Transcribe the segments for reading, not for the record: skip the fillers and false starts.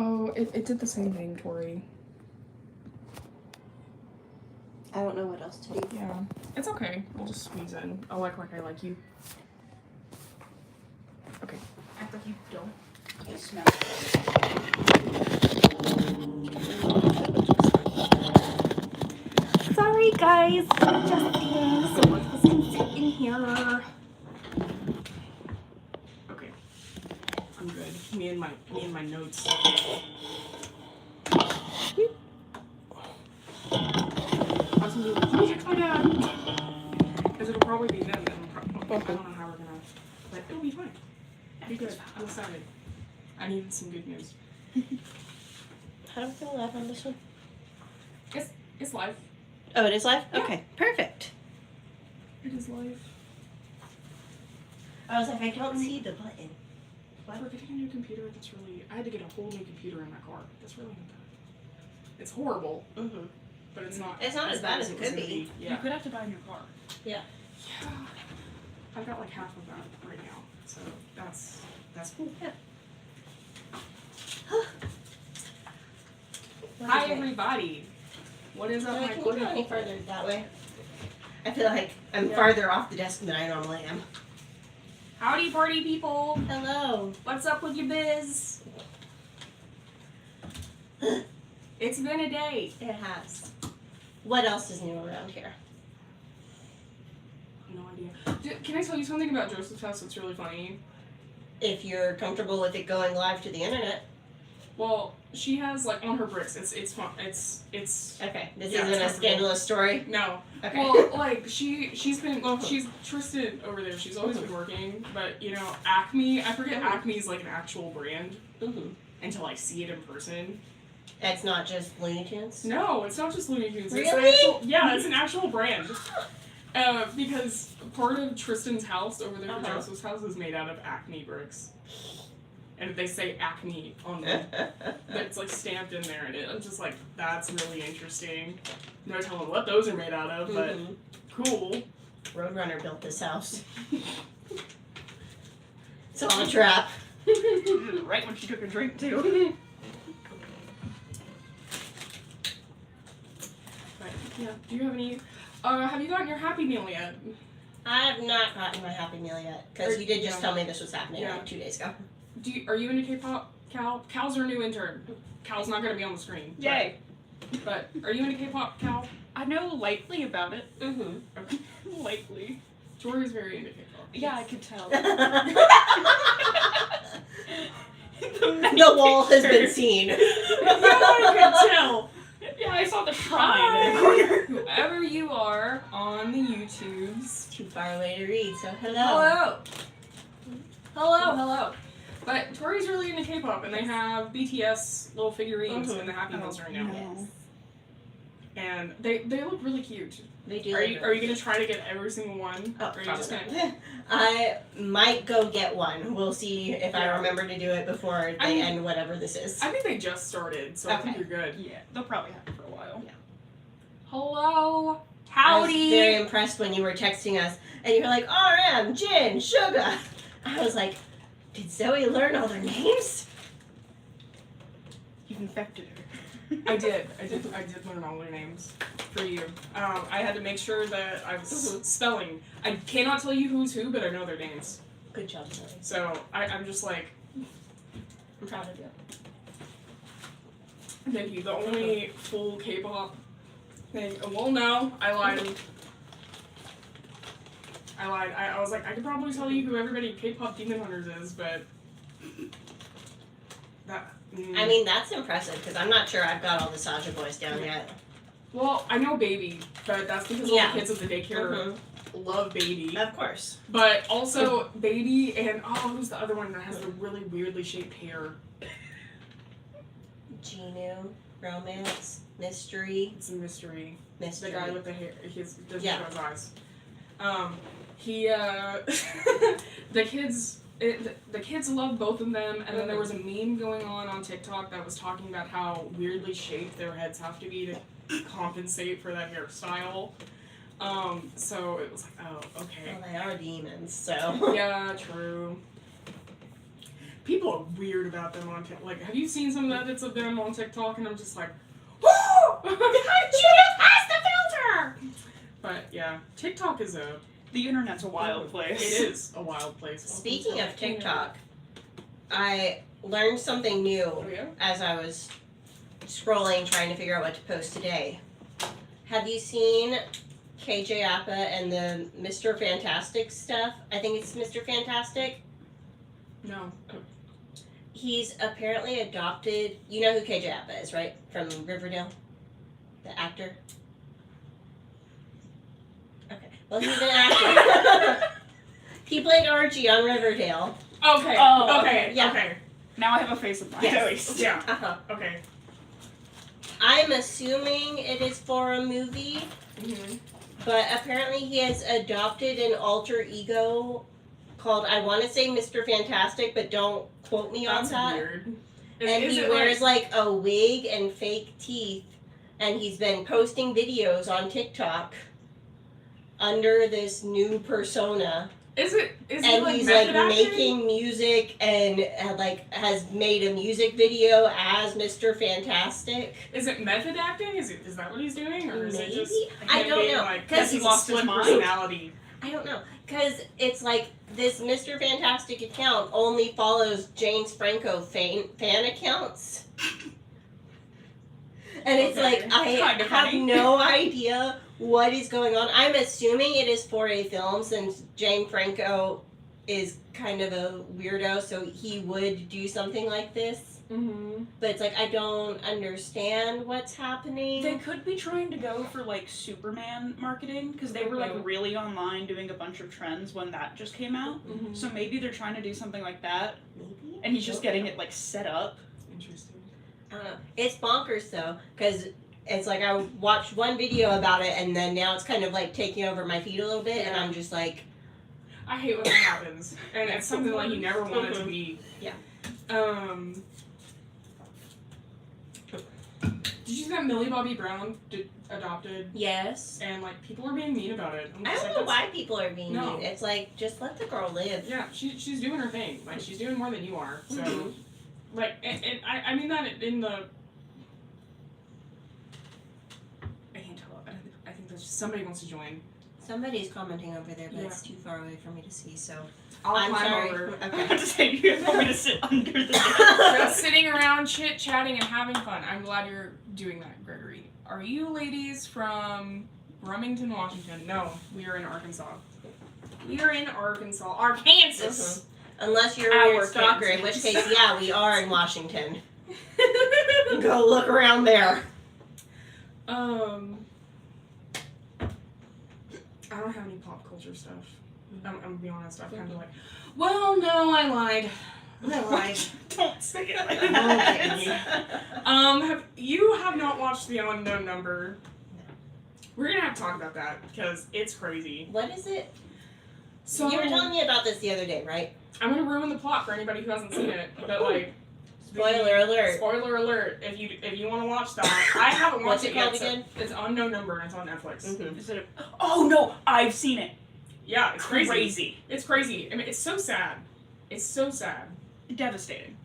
Oh, it did the same thing, Tori. I don't know what else to do. Yeah. It's okay. We'll just squeeze in. I'll act like I like you. Okay. Act like you don't. You smell it. Sorry, guys. Adjusting. So both of us can sit in here. Okay. I'm good. Me and my notes. I was gonna be like, let me text my dad. Because it'll probably be them. I don't know how we're gonna, but it'll be fine. It'll be good. I'm excited. I needed some good news. How do we feel live on this one? It's live. Oh, it is live? Yeah. Okay, perfect. It is live. I was like, I don't see the button. What? For getting a new computer, that's really... I had to get a whole new computer in my car. That's really not bad. It's horrible. Mm-hmm. But it's not... It's not as bad as it could be. Yeah. You could have to buy a new car. Yeah. Yeah. I've got like half of that right now. So that's cool. Yeah. Hi, everybody. What is up, my Can you go any people? further that way? I feel like I'm farther off the desk than I normally am. Howdy, party people. Hello. What's up with your biz? It's been a day. It has. What else is new around here? No idea. Can I tell you something about Joseph's house that's really funny? If you're comfortable with it going live to the internet. Well, she has like on her bricks. It's fun. It's Okay. This Yeah, isn't a it's scandalous story. no. Okay. Well, like she's been Tristan over there. She's always been working, but you know Acme. I forget Acme is like an actual brand Mm-hmm. until I see it in person. It's not just Looney Tunes? No, it's not just Looney Tunes. Really? It's an actual, yeah, it's an actual brand. Because part of Tristan's house over there, Joseph's house, is made out of Acme bricks. And they say Acme on them. But it's like stamped in there, and I'm just like, that's really interesting. No telling what those are made out of, but cool. Roadrunner built this house. It's all a trap. Right when she took a drink, too. But, yeah, do you have any... have you gotten your Happy Meal yet? I have not gotten my Happy Meal yet, because you did just Yeah. tell me this was happening Yeah. like 2 days ago. Are you into K-pop, Cal? Cal's our new intern. Cal's not going to be on the screen. Yay. But are you into K-pop, Cal? I know lightly about it. Mm-hmm. Okay. Lightly. Tori's very into K-pop. Yeah, I could tell. The wall has been seen. Yeah, I can tell. Yeah, I saw the shrine in the corner. Whoever you are on the YouTubes. Too far away to read, so Hello. Hello. But Tori's really into K-pop, and they have BTS little figurines in the Happy Meals right now. Yes. And they look really cute. They do. Are you gonna try to get every single one? Oh, or are you just probably. gonna... I might go get one. We'll see if I remember to do it before they end whatever this is. I think they just started, so I think you're good. Yeah, they'll probably have it for a while. Yeah. Hello. I was Howdy. very impressed when you were texting us, and you were like, RM, Jin, Sugar. I was like, did Zoe learn all their names? You've infected her. I did learn all their names for you. I had to make sure that I was spelling. I cannot tell you who's who, but I know their names. Good job, Zoe. So I'm just like, I'm proud of you. thank you. The only full K-pop thing. Well, no, I lied. I was like, I could probably tell you who everybody K-pop Demon Hunters is, but that. I mean, that's impressive, because I'm not sure I've got all the Saja boys down yet. Well, I know Baby, but that's because all the kids at the daycare love Baby. Of course. But also Baby and who's the other one that has the really weirdly shaped hair? Genu, Romance, Mystery. It's a mystery. Mystery. The guy with the hair, his doesn't Yeah. show his eyes. The kids love both of them, and then there was a meme going on TikTok that was talking about how weirdly shaped their heads have to be to compensate for that hairstyle. So it was like, oh, okay. Well, they are demons, so. Yeah, true. people are weird about them on TikTok. Like, have you seen some of the edits of them on TikTok? And I'm just like, woo! How did you get past the filter? But yeah, TikTok is The internet's a wild place. It is a wild place. Speaking of TikTok, I learned something new Oh yeah. as I was scrolling trying to figure out what to post today. Have you seen KJ Appa and the Mr. Fantastic stuff? I think it's Mr. Fantastic. No. He's apparently adopted. You know who KJ Appa is, right? From Riverdale? The actor? Okay. Well, he's an actor. He played Archie on Riverdale. Okay. Oh, okay. yeah. Okay. Now I have a face of mind. Yes. At least. Yeah. Uh-huh. Okay. I'm assuming it is for a movie, but apparently he has adopted an alter ego called, I want to say Mr. Fantastic, but don't quote me That's on that. weird. And he wears like a wig and fake teeth, and he's been posting videos on TikTok under this new persona. Is it And like he's like method acting? making music and like has made a music video as Mr. Fantastic. Is it method acting? Is that what he's doing, or is it just? Maybe? I him don't being know, Like, 'cause he's he lost lost his his mind. personality. I don't know, because it's like this Mr. Fantastic account only follows James Franco fan accounts. And it's Okay. like, I Kinda have funny. no idea what is going on. I'm assuming it is for a film since James Franco is kind of a weirdo, so he would do something like this. Mm-hmm. But it's like, I don't understand what's happening. They could be trying to go for like Superman marketing because they were like Okay. really online doing a bunch of trends when that just came out. Mm-hmm. So maybe they're trying to do something like that, Maybe? and he's just getting it like set up. Interesting. I don't know. It's bonkers though, because it's like I watched one video about it, and then now it's kind of like taking over my feed a little bit, and Yeah. I'm just like, I hate when that happens, and it's something like you never want it to be. Yeah. Did you see that Millie Bobby Brown adopted, yes. and like people are being mean about it? I'm I just don't like, know why people are being No. mean. It's like, just let the girl live. Yeah, she's doing her thing. Like she's doing more than you are. So, Mhm. like, and I mean that in the. I can't tell. I think there's somebody wants to join. Somebody's commenting over there, but Yeah. it's too far away for me to see, so. I'll I'm climb sorry. over. I Okay. have to say, you guys want me to sit under the Just sitting around chit chatting and having fun. I'm glad you're doing that, Gregory. Are you ladies from Brummington, Washington? No, we are in Arkansas. We are in Arkansas. Arkansas! Unless you're a Our weird stalker, in which Kansas. case, yeah, we are in Washington. Go look around there. I don't have any pop culture stuff. I'm gonna be honest. I'm kind of like, well, no, I lied. I lied. Don't say it like Okay. that. You have not watched The Unknown Number? We're gonna have to talk about that because it's crazy. What is it? So You were telling me about this the other day, right? I'm gonna ruin the plot for anybody who hasn't seen it, but like. Spoiler alert. Spoiler alert! If you want to watch that, I haven't What's watched it it called yet. So again? it's Unknown Number and it's on Netflix. Mm-hmm. Is it oh no, I've seen it. Yeah, it's crazy. Crazy. It's crazy. I mean, it's so sad. It's so sad. Devastating.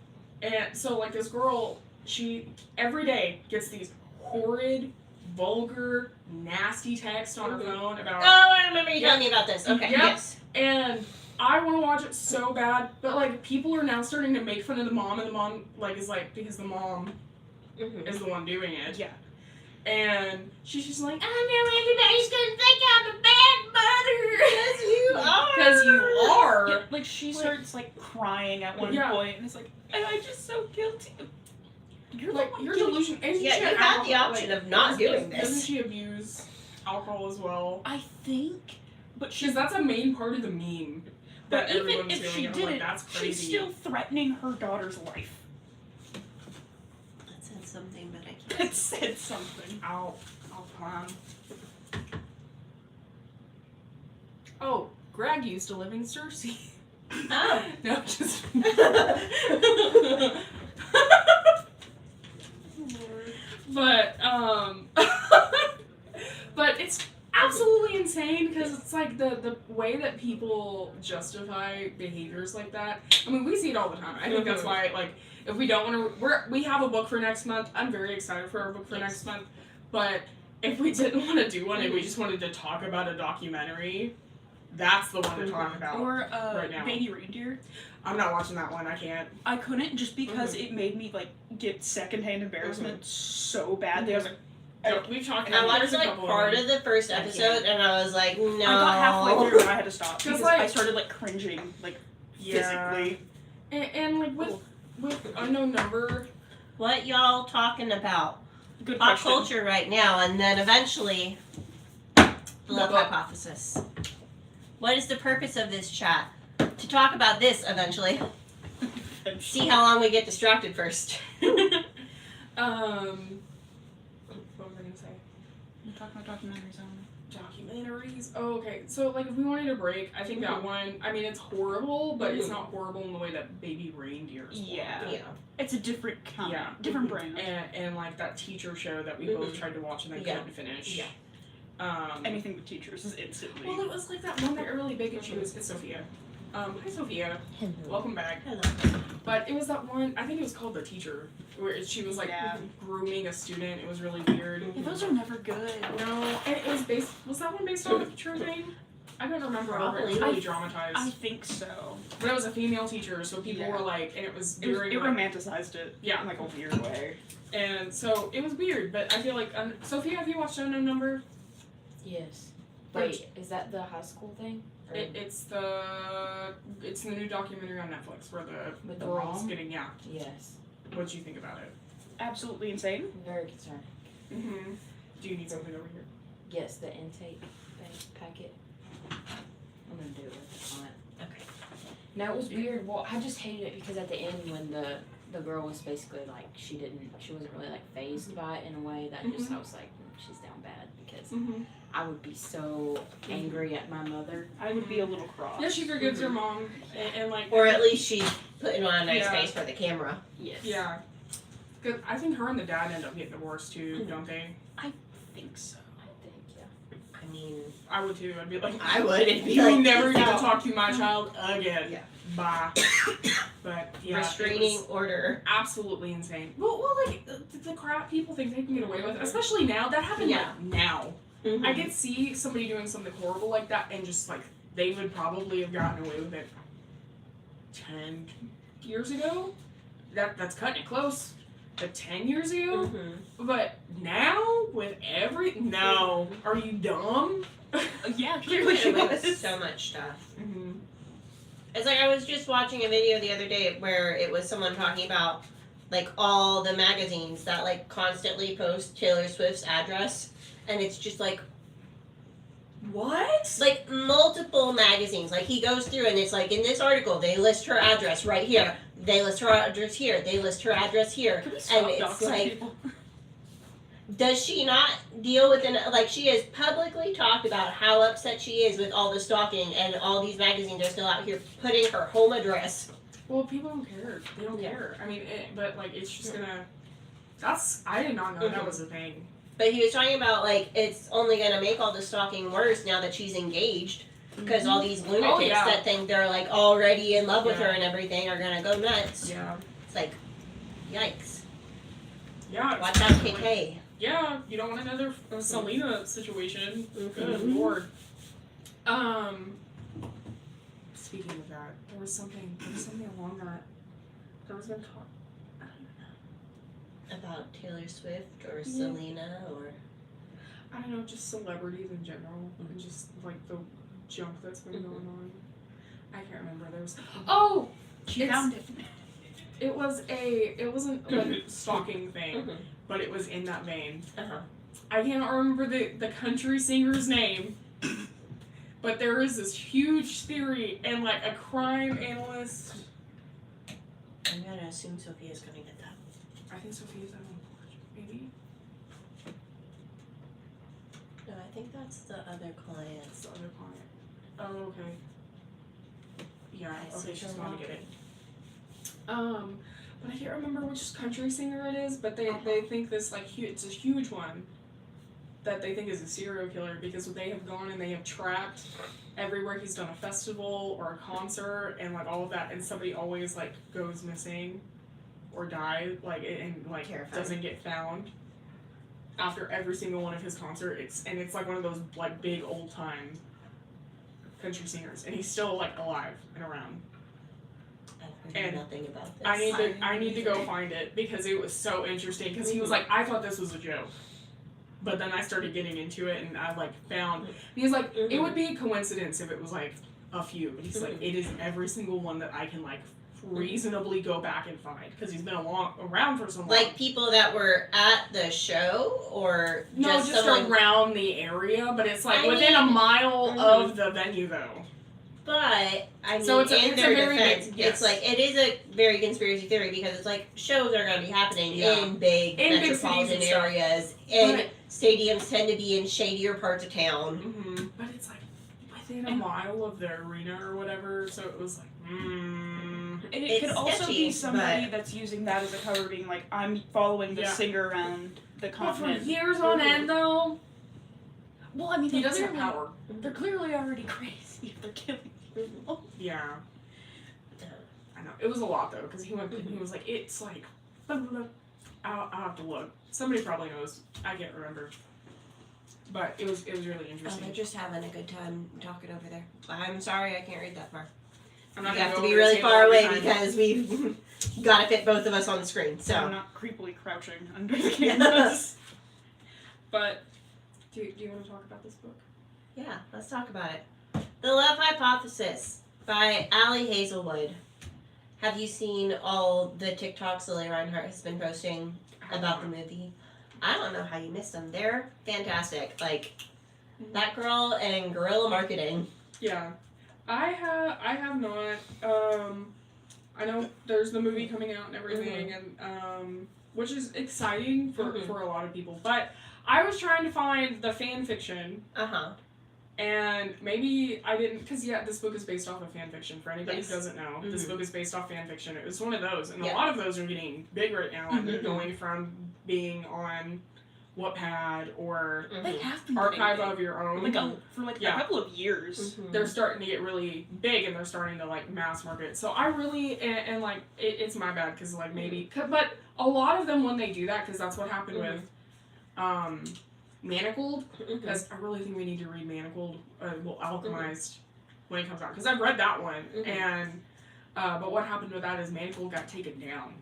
And so, like, this girl, she every day gets these horrid, vulgar, nasty texts on her phone Oh, about. I remember you telling me about this. Okay, Yep. yes. And I want to watch it so bad, but like, people are now starting to make fun of the mom, and the mom like is like because the mom Mm-hmm. is the one doing it. Yeah. And she's just like, I know everybody's gonna think I'm a bad mother. Yes, you are. Because you are. Yeah, like she starts like crying at one Yeah. point, and it's like, and I'm just so guilty. You're the Like, one you're doing- delusional. Isn't Yeah, she you an had the alcohol- option like, of not doing Doesn't this. she abuse alcohol as well? I think, but she's Because that's a main part of the meme. but That even everyone's if doing. she And I'm did like, it, that's crazy. she's still threatening her daughter's life. That said something, but I can't. That said something. I'll climb. Oh, Greg used to live in Cersei. Oh. No, just. But but it's absolutely insane because it's like the way that people justify behaviors like that. I mean, we see it all the time. I think that's why, like, if we don't want to, we have a book for next month. I'm very excited for our book for next month. But if we didn't want to do one and we just wanted to talk about a documentary, that's the one to talk about. Or right now. Baby Reindeer. I'm not watching that one. I can't. I couldn't just because it made me like get secondhand embarrassment so badly. I was like, we've talked. I watched like part of the first episode and I was like, no. I got halfway through and I had to stop because like, I started like cringing, like physically. And like with Unknown Number. What y'all talking about? Good Pop question. culture right now, and then eventually the love hypothesis. What is the purpose of this chat? To talk about this eventually. See how long we get distracted first. What was I gonna say? We're talking about documentaries on. Documentaries. Oh, okay. So like, if we wanted a break, I think that one. I mean, it's horrible, but it's not horrible in the way that Baby Reindeer is. Yeah. Yeah. It's a different kind. Yeah. Different brand. And like that teacher show that we both tried to watch and then couldn't finish. Yeah. Anything with teachers is instantly. Well, it was like that one that really big and she was. It's Sophia. Hi Sophia. Hello. Welcome back. Hello. But it was that one. I think it was called The Teacher, where she was like grooming a student. It was really weird. Yeah, those are never good. No, and it was based. Was that one based on a true thing? I don't remember. It was really dramatized. I think so. But it was a female teacher, so people were like, and it was during. It like, romanticized it. Yeah. In like a weird way. And so it was weird, but I feel like Sophia, have you watched Unknown Number? Yes. Wait, is that the high school thing? Or It's the new documentary on Netflix where With the the girl's mom? getting Yes. What do you think about it? Absolutely insane. Very concerned. Mm-hmm. Do you need something over here? Yes, the intake packet. I'm gonna do it on it. Okay. No, it was weird. Well, I just hated it because at the end when the girl was basically like she wasn't really like phased by it in a way that just I was like she's down bad because I would be so angry at my mother. I would be a little cross. Yeah, she forgives her mom and like. Or at least she's putting on a nice face for the camera. Yes. Yeah. Cause I think her and the dad end up getting divorced too, don't they? I think so. I think, yeah. I mean, I would too. I'd be like, I would. It'd be you like, never get to no. talk to my child again. Yeah. Bye. But yeah, Restraining it was order. absolutely insane. Well, like the crap people think they can get away with, especially now. That happened like now. Mm-hmm. I could see somebody doing something horrible like that, and just like they would probably have gotten away with it 10 years ago. That's cutting it close. But 10 years ago. But now with no, are you dumb? Yeah, Clearly clearly she with was. so much stuff. Mm-hmm. It's like I was just watching a video the other day where it was someone talking about like all the magazines that like constantly post Taylor Swift's address, and it's just like What? like multiple magazines. Like he goes through and it's like in this article they list her address right here, they list her address here, they list her address here, Can we and stop it's doxing like. people? Does she not deal with like she has publicly talked about how upset she is with all the stalking and all these magazines are still out here putting her home address. Well, people don't care. They don't care. I mean, but like it's just gonna. I did not know that was a thing. But he was talking about like it's only gonna make all the stalking worse now that she's engaged because all these lunatics that think they're like already in love with her and everything are gonna go nuts. Yeah. It's like, yikes. Yeah. Watch out, KK. Yeah, you don't want another Selena situation. Good lord. Speaking of that, there was something along that. There was been talk. I don't know. About Taylor Swift or Selena or I don't know, just celebrities in general, and just like the junk that's been going on. I can't remember. There was. Oh, She found it. it wasn't like a stalking thing, but it was in that vein. I can't remember the country singer's name, but there is this huge theory, and like a crime analyst. I'm gonna assume Sophia's gonna get that. I think Sophia's on board, maybe. No, I think that's the other client. That's the other client. Oh, okay. Yeah, okay, she's gonna get it. But I can't remember which country singer it is, but they think this like it's a huge one. that they think is a serial killer because they have gone and they have tracked everywhere he's done a festival or a concert and like all of that, and somebody always like goes missing or dies and Terrifying. doesn't get found after every single one of his concerts. It's like one of those like big old time country singers, and he's still like alive and around. I've heard And nothing about this. I need to go find it because it was so interesting. Because he was like, I thought this was a joke, but then I started getting into it, and I like found. He was like, it would be a coincidence if it was like a few, but he's like, it is every single one that I can like reasonably go back and find because he's been around for so long. Like people that were at the show, or just someone... around the area, but it's like I within mean, a mile of the venue though. But I mean, So it's in their very defense, big, yes. it's like it is a very conspiracy theory because it's like shows are going to be happening Yeah. in big In big metropolitan cities and stuff. areas, and But- stadiums tend to be in shadier parts of town. Mm-hmm. But it's like within a mile of the arena or whatever, so it was like, And it It's could also sketchy, be somebody but- that's using that as a cover, being like, I'm following the Yeah. singer around the but for continent. years on end though, Well, I mean, he they're doesn't have clearly, power. they're clearly already crazy if they're killing people. Yeah. I know. It was a lot though, because he went and he was like, it's like, blah, blah, blah. I'll have to look. Somebody probably knows. I can't remember. But it was really Oh, interesting. they're just having a good time talking over there. I'm sorry, I can't read that far. I'm You not have gonna to go be over really the table far every away time. because we've got to fit both of us on the screen. I'm So not creepily crouching under the cameras. But do you want to talk about this book? yeah, let's talk about it. The Love Hypothesis by Ali Hazelwood. Have you seen all the TikToks Lili Reinhart has been posting about the movie? I don't know how you missed them. They're fantastic. Like, that girl and guerrilla marketing. Yeah, I have not. I know there's the movie coming out and everything, and which is exciting for a lot of people. But I was trying to find the fan fiction, and maybe I didn't, because this book is based off of fan fiction. For anybody Yes. who doesn't know, this book is based off fan fiction. It was one of those, and Yeah. a lot of those are getting big right now, and they're going from being on Wattpad or They have been Archive getting of Your Own. for a Yeah. couple of years. They're starting to get really big and they're starting to like mass market. So I really and like it's my bad because like maybe but a lot of them when they do that, because that's what happened with Manacled, because I really think we need to read Manacled, Alchemized when it comes out, because I've read that one and but what happened with that is Manacled got taken down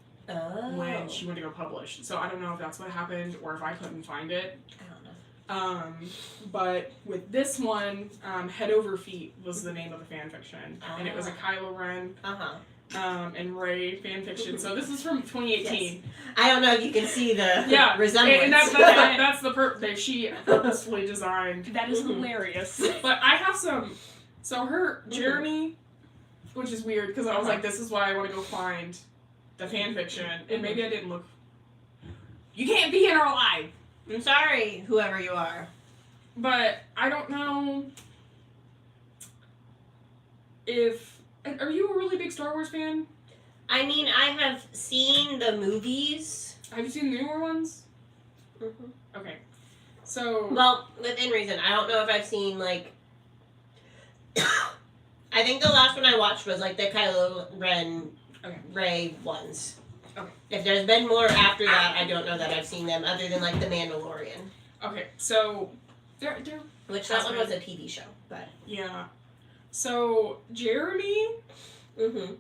when she went to go publish. So I don't know if that's what happened or if I couldn't find it. I don't know. But with this one, Head Over Feet was the name of the fan fiction, and it was a Kylo Ren and Rey fan fiction. So this is from 2018. Yes. I don't know if you can see the resemblance. And that's the she purposefully designed. That is hilarious. But I have some. So her Jeremy, which is weird because I was like, this is why I want to go find the fan fiction, and maybe I didn't look. You can't be in our life. I'm sorry, whoever you are. But I don't know if... Are you a really big Star Wars fan? I mean, I have seen the movies. Have you seen the newer ones? Okay. So... Well, within reason. I don't know if I've seen, like... I think the last one I watched was, like, the Kylo Ren, Rey ones. Okay. If there's been more after that, I don't know that I've seen them, other than, like, The Mandalorian. Okay, so... They're Which that one was a TV show, but... Yeah. So, Jeremy,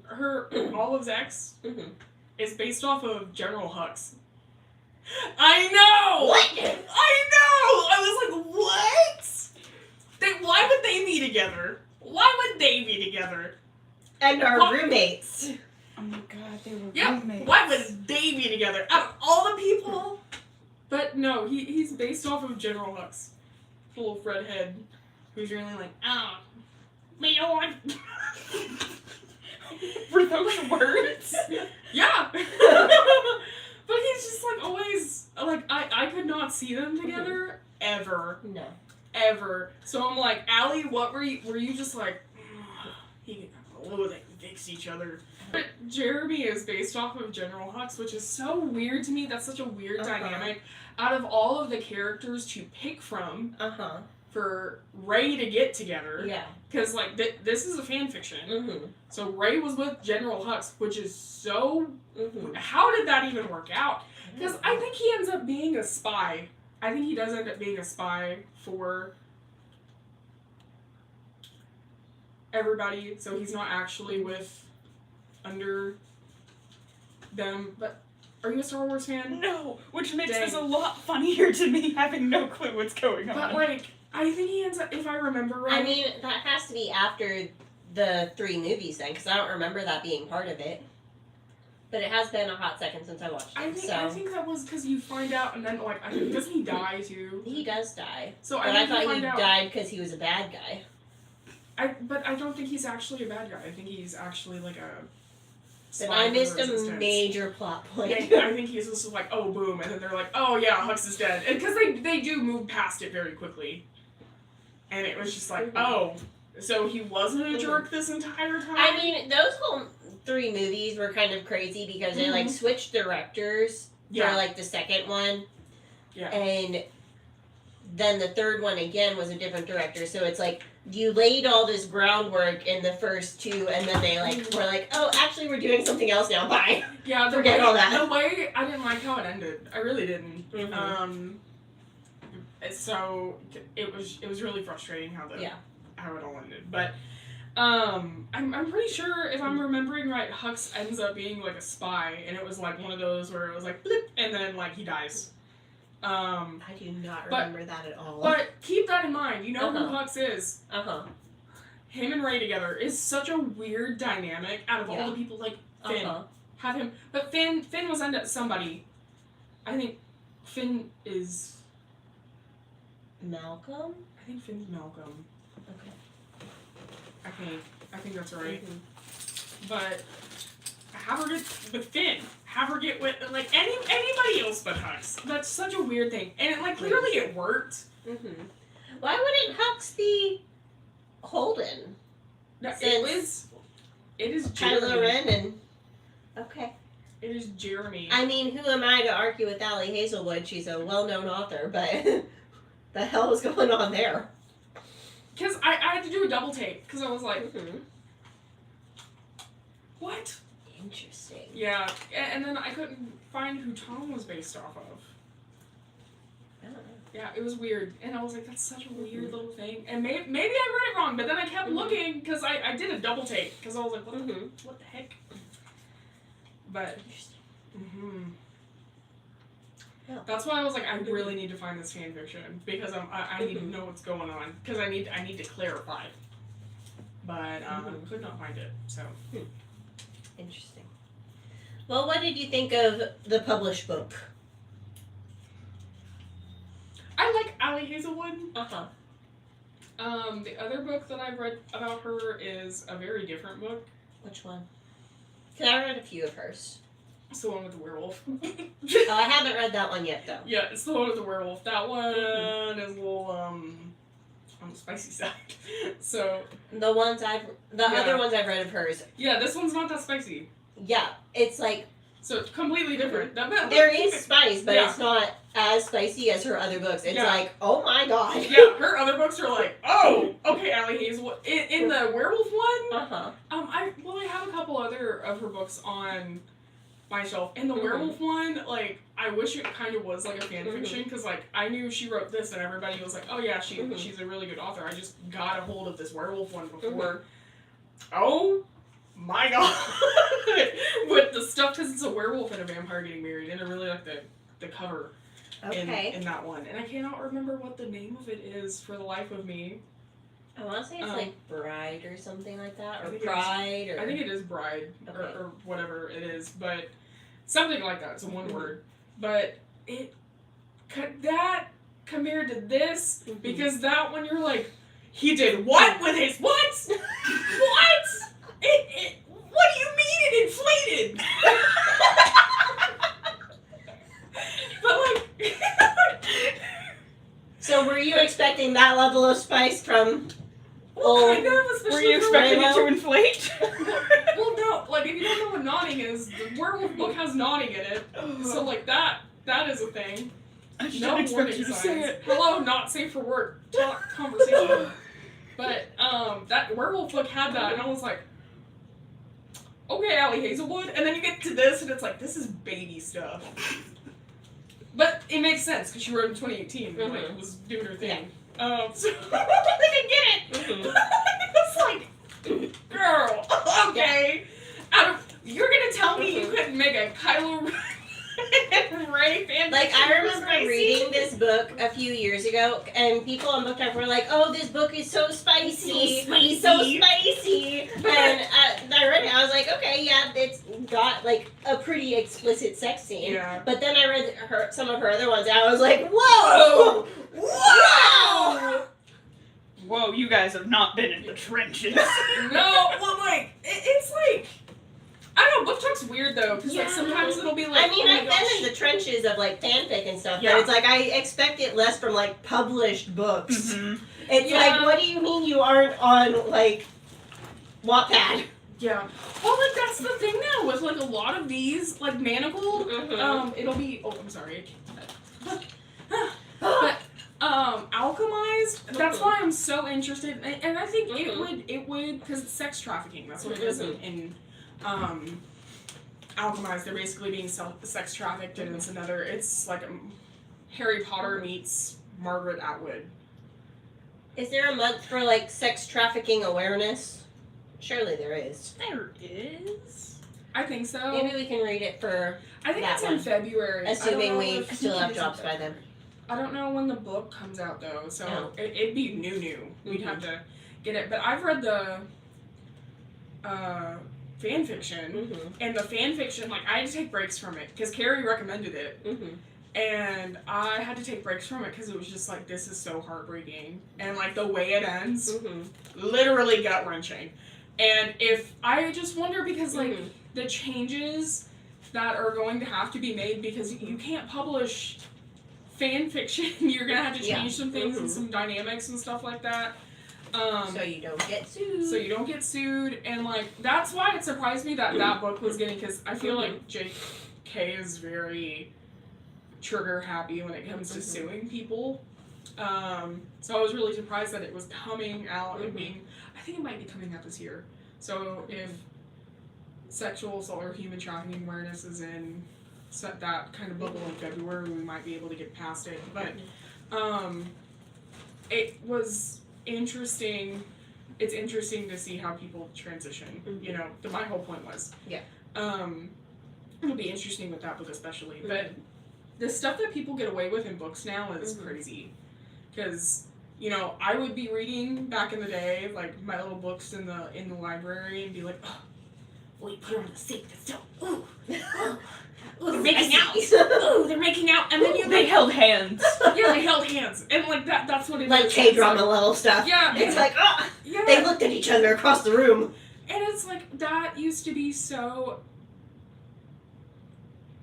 her Olive's ex, is based off of General Hux. I know! What? I know! I was like, what? Why would they be together? Why would they be together? And our roommates. Oh my god, they were Yeah, roommates. why would they be together? Out of all the people? But no, he's based off of General Hux. Full of red head. Who's really like, me on. Were those words? Yeah! But he's just like always, like, I could not see them together ever. No. Ever. So I'm like, Allie, what were you just like, he oh, they fix each other. But Jeremy is based off of General Hux, which is so weird to me. That's such a weird dynamic. Out of all of the characters to pick from for Ray to get together. Yeah. Because, like, this is a fan fiction. Mm-hmm. So Ray was with General Hux, which is so... How did that even work out? Because I think he ends up being a spy. I think he does end up being a spy for everybody. So he's not actually under them. But are you a Star Wars fan? No, which makes this a lot funnier to me, having no clue what's going on. But, like, I think he ends up, if I remember right... I mean, that has to be after the 3 movies then, because I don't remember that being part of it. But it has been a hot second since I watched it. I think that was because you find out, and then, like, doesn't he die too? He does die. So but I thought he died because he was a bad guy. But I don't think he's actually a bad guy. I think he's actually, like, a... Then I missed a major plot point. I think he's just like, oh, boom, and then they're like, oh, yeah, Hux is dead. Because they do move past it very quickly. And it was just like, oh, so he wasn't a jerk this entire time? I mean, those whole 3 movies were kind of crazy because they, like, switched directors for, like, the second one. Yeah. And then the third one, again, was a different director. So it's like, you laid all this groundwork in the first 2, and then they, like, were like, oh, actually, we're doing something else now. Bye. Yeah, Forget all that. The way, I didn't like how it ended. I really didn't. So it was really frustrating how it all ended. But I'm pretty sure, if I'm remembering right, Hux ends up being like a spy, and it was like one of those where it was like blip, and then like he dies. I do not remember that at all. But keep that in mind. You know who Hux is. Him and Ray together is such a weird dynamic. Out of all the people, like Finn, have him. But Finn was under somebody. I think Finn is. Malcolm? I think Finn's Malcolm. Okay. I think that's right. But have her get with Finn. Have her get with like anybody else but Hux. That's such a weird thing. And like clearly it worked. Why wouldn't Hux be Holden? No, it is Jeremy. Kylo Ren and okay. It is Jeremy. I mean, who am I to argue with Ali Hazelwood? She's a well-known author, but the hell is going on there? Because I had to do a double take, because I was like, what? Interesting. Yeah, and then I couldn't find who Tom was based off of. I don't know. Yeah, it was weird, and I was like, that's such a weird little thing. And maybe I read it wrong, but then I kept looking, because I did a double take, because I was like, what the heck? But, that's why I was like, I really need to find this fan fiction, because I need to know what's going on, because I need to clarify. But could not find it, so. Interesting. Well, what did you think of the published book? I like Ali Hazelwood. Uh-huh. The other book that I've read about her is a very different book. Which one? Because I read a few of hers. It's the one with the werewolf. Oh, I haven't read that one yet, though. Yeah, it's the one with the werewolf. That one is a little, on the spicy side. So... The other ones I've read of hers. Yeah, this one's not that spicy. Yeah, it's like... So it's completely different. There is spice, but it's not as spicy as her other books. It's like, oh my god. Yeah, her other books are like, oh, okay, Ali Hazelwood. In the werewolf one, I have a couple other of her books on my shelf. In the werewolf one, like, I wish it kind of was like a fan fiction, because like I knew she wrote this, and everybody was like, oh yeah, she's a really good author. I just got a hold of this werewolf one before. Oh my god. With the stuff, because it's a werewolf and a vampire getting married, and I really like the cover in that one. And I cannot remember what the name of it is for the life of me. I want to say it's like Bride or something like that, or I think it is Bride, or whatever it is, but something like that. It's a one word. But that compared to this, because that one you're like, he did what with his what? What? What do you mean it inflated? But like... So were you expecting that level of spice from old. Kind of, especially Were you for expecting it Ramo. to inflate? Well, no, like, if you don't know what nodding is, the werewolf book has nodding in it. So, like, that is a thing. I just No didn't expect warning you to signs. say it. Hello, not safe for work. Talk conversation. But, that werewolf book had that, and I was like, okay, Ali Hazelwood. And then you get to this, and it's like, this is baby stuff. But it makes sense, because she wrote in 2018, and, like, was doing her thing. So, I didn't get it. It's like, girl, okay. You're gonna tell me you couldn't make a Kylo Ray fan Like, I fiction remember spicy? reading this book a few years ago, and people on Book Talk were like, "Oh, this book is so spicy, so spicy." And I read it, I was like, "Okay, yeah, it's got like a pretty explicit sex scene." Yeah. But then I read some of her other ones, and I was like, "Whoa, whoa!" Whoa, you guys have not been in the trenches. No, well, like, it's like, I don't know, Book Talk's weird though, because like, sometimes it'll be like, I mean, oh my I've gosh. been in the trenches of like fanfic and stuff, Yeah. but it's like I expect it less from like published books. Mm-hmm. It's Yeah. like, what do you mean you aren't on like Wattpad? Yeah. Well, like, that's the thing now, with like a lot of these, like, manacled, it'll be, oh, I'm sorry. But, alchemized, that's why I'm so interested, and I think it would, because it's sex trafficking, that's what it is in alchemized, they're basically being sex trafficked, and it's like Harry Potter meets Margaret Atwood. Is there a month for like sex trafficking awareness? Surely there is. There is. I think so. Maybe we can read it for, I think that it's one. in February. I assuming don't know we if- still have it is jobs in by then. I don't know when the book comes out though, so Oh. it'd be new. We'd have to get it. But I've read the fan fiction, and the fan fiction, like, I had to take breaks from it because Carrie recommended it, and I had to take breaks from it because it was just like, this is so heartbreaking, and like the way it ends, literally gut wrenching. And if I just wonder because like the changes that are going to have to be made because you can't publish fan fiction, you're gonna have to change some things and some dynamics and stuff like that. So you don't get sued. So you don't get sued, and like that's why it surprised me that that book was getting, because I feel like J.K. is very trigger happy when it comes to suing people. So I was really surprised that it was coming out and being. I think it might be coming out this year. So if sexual assault or human trafficking awareness is in set that kind of bubble in February, we might be able to get past it. But it was interesting. It's interesting to see how people transition. You know, my whole point was. It'll be interesting with that book especially. But the stuff that people get away with in books now is crazy. Because, you know, I would be reading back in the day, like my little books in the library, and be like, oh, well, you put her on the sink. That's so, ooh, they're making out. Ooh, they're making out. And then They held hands. Yeah, they held hands. And like that's what it like is. K-drama level stuff. Yeah, It's like, oh, yeah. they looked at each other across the room. And it's like, that used to be so,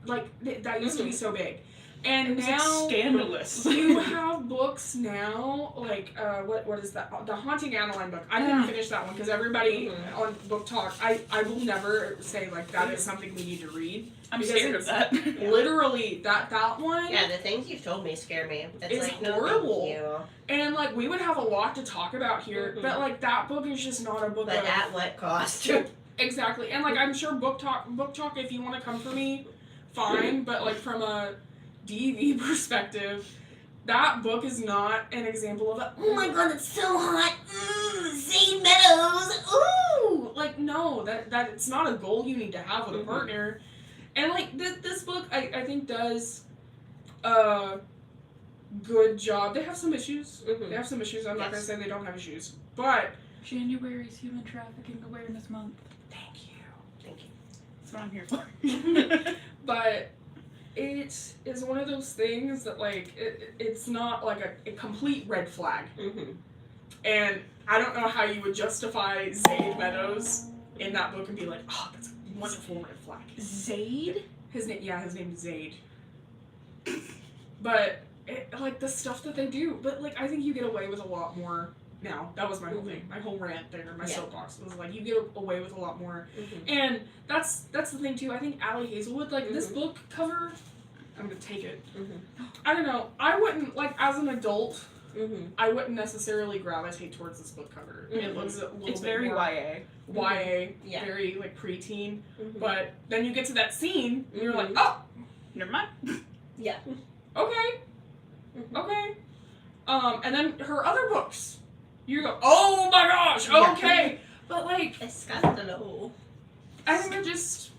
like, that used to be so big. And It was now, like scandalous. you have books now, like, what is that? The Haunting Adeline book. I didn't finish that one because everybody on Book Talk, I will never say, like, that is something we need to read. I'm Because scared of it's that. Literally, that one. Yeah, the things you've told me scare me. It's It's like, no, horrible. thank you. And, like, we would have a lot to talk about here, but, like, that book is just not a book But of... at what cost? Exactly. And, like, I'm sure Book Talk, if you want to come for me, fine, but, like, from a DV perspective, that book is not an example of oh my god, it's so hot, Zane Meadows, ooh! Like, no, that it's not a goal you need to have with a partner. And, like, this book, I think, does a good job. They have some issues. They have some issues. I'm not going to say they don't have issues. But... January's Human Trafficking Awareness Month. Thank you. Thank you. That's what I'm here for. But it is one of those things that, like, it's not, like, a complete red flag. And I don't know how you would justify Zade Meadows in that book and be like, oh, that's a wonderful red flag. Zade? His name is Zade. But, like, the stuff that they do, but, like, I think you get away with a lot more now. That was my whole thing. My whole rant there, my Yeah. soapbox was like, you get away with a lot more. Mm-hmm. And that's the thing too. I think Ali Hazelwood, like this book cover, I'm gonna take it. Mm-hmm. I don't know. I wouldn't, like, as an adult, Mm-hmm. I wouldn't necessarily gravitate towards this book cover. It looks a little It's bit very more YA. YA, Yeah. very like preteen. Mm-hmm. But then you get to that scene, and you're like, Mhm. oh, Never mind. Yeah. okay, Mhm. okay. And then her other books, you go, oh my gosh, Yeah. okay. But like, Escandalo. I think they're just.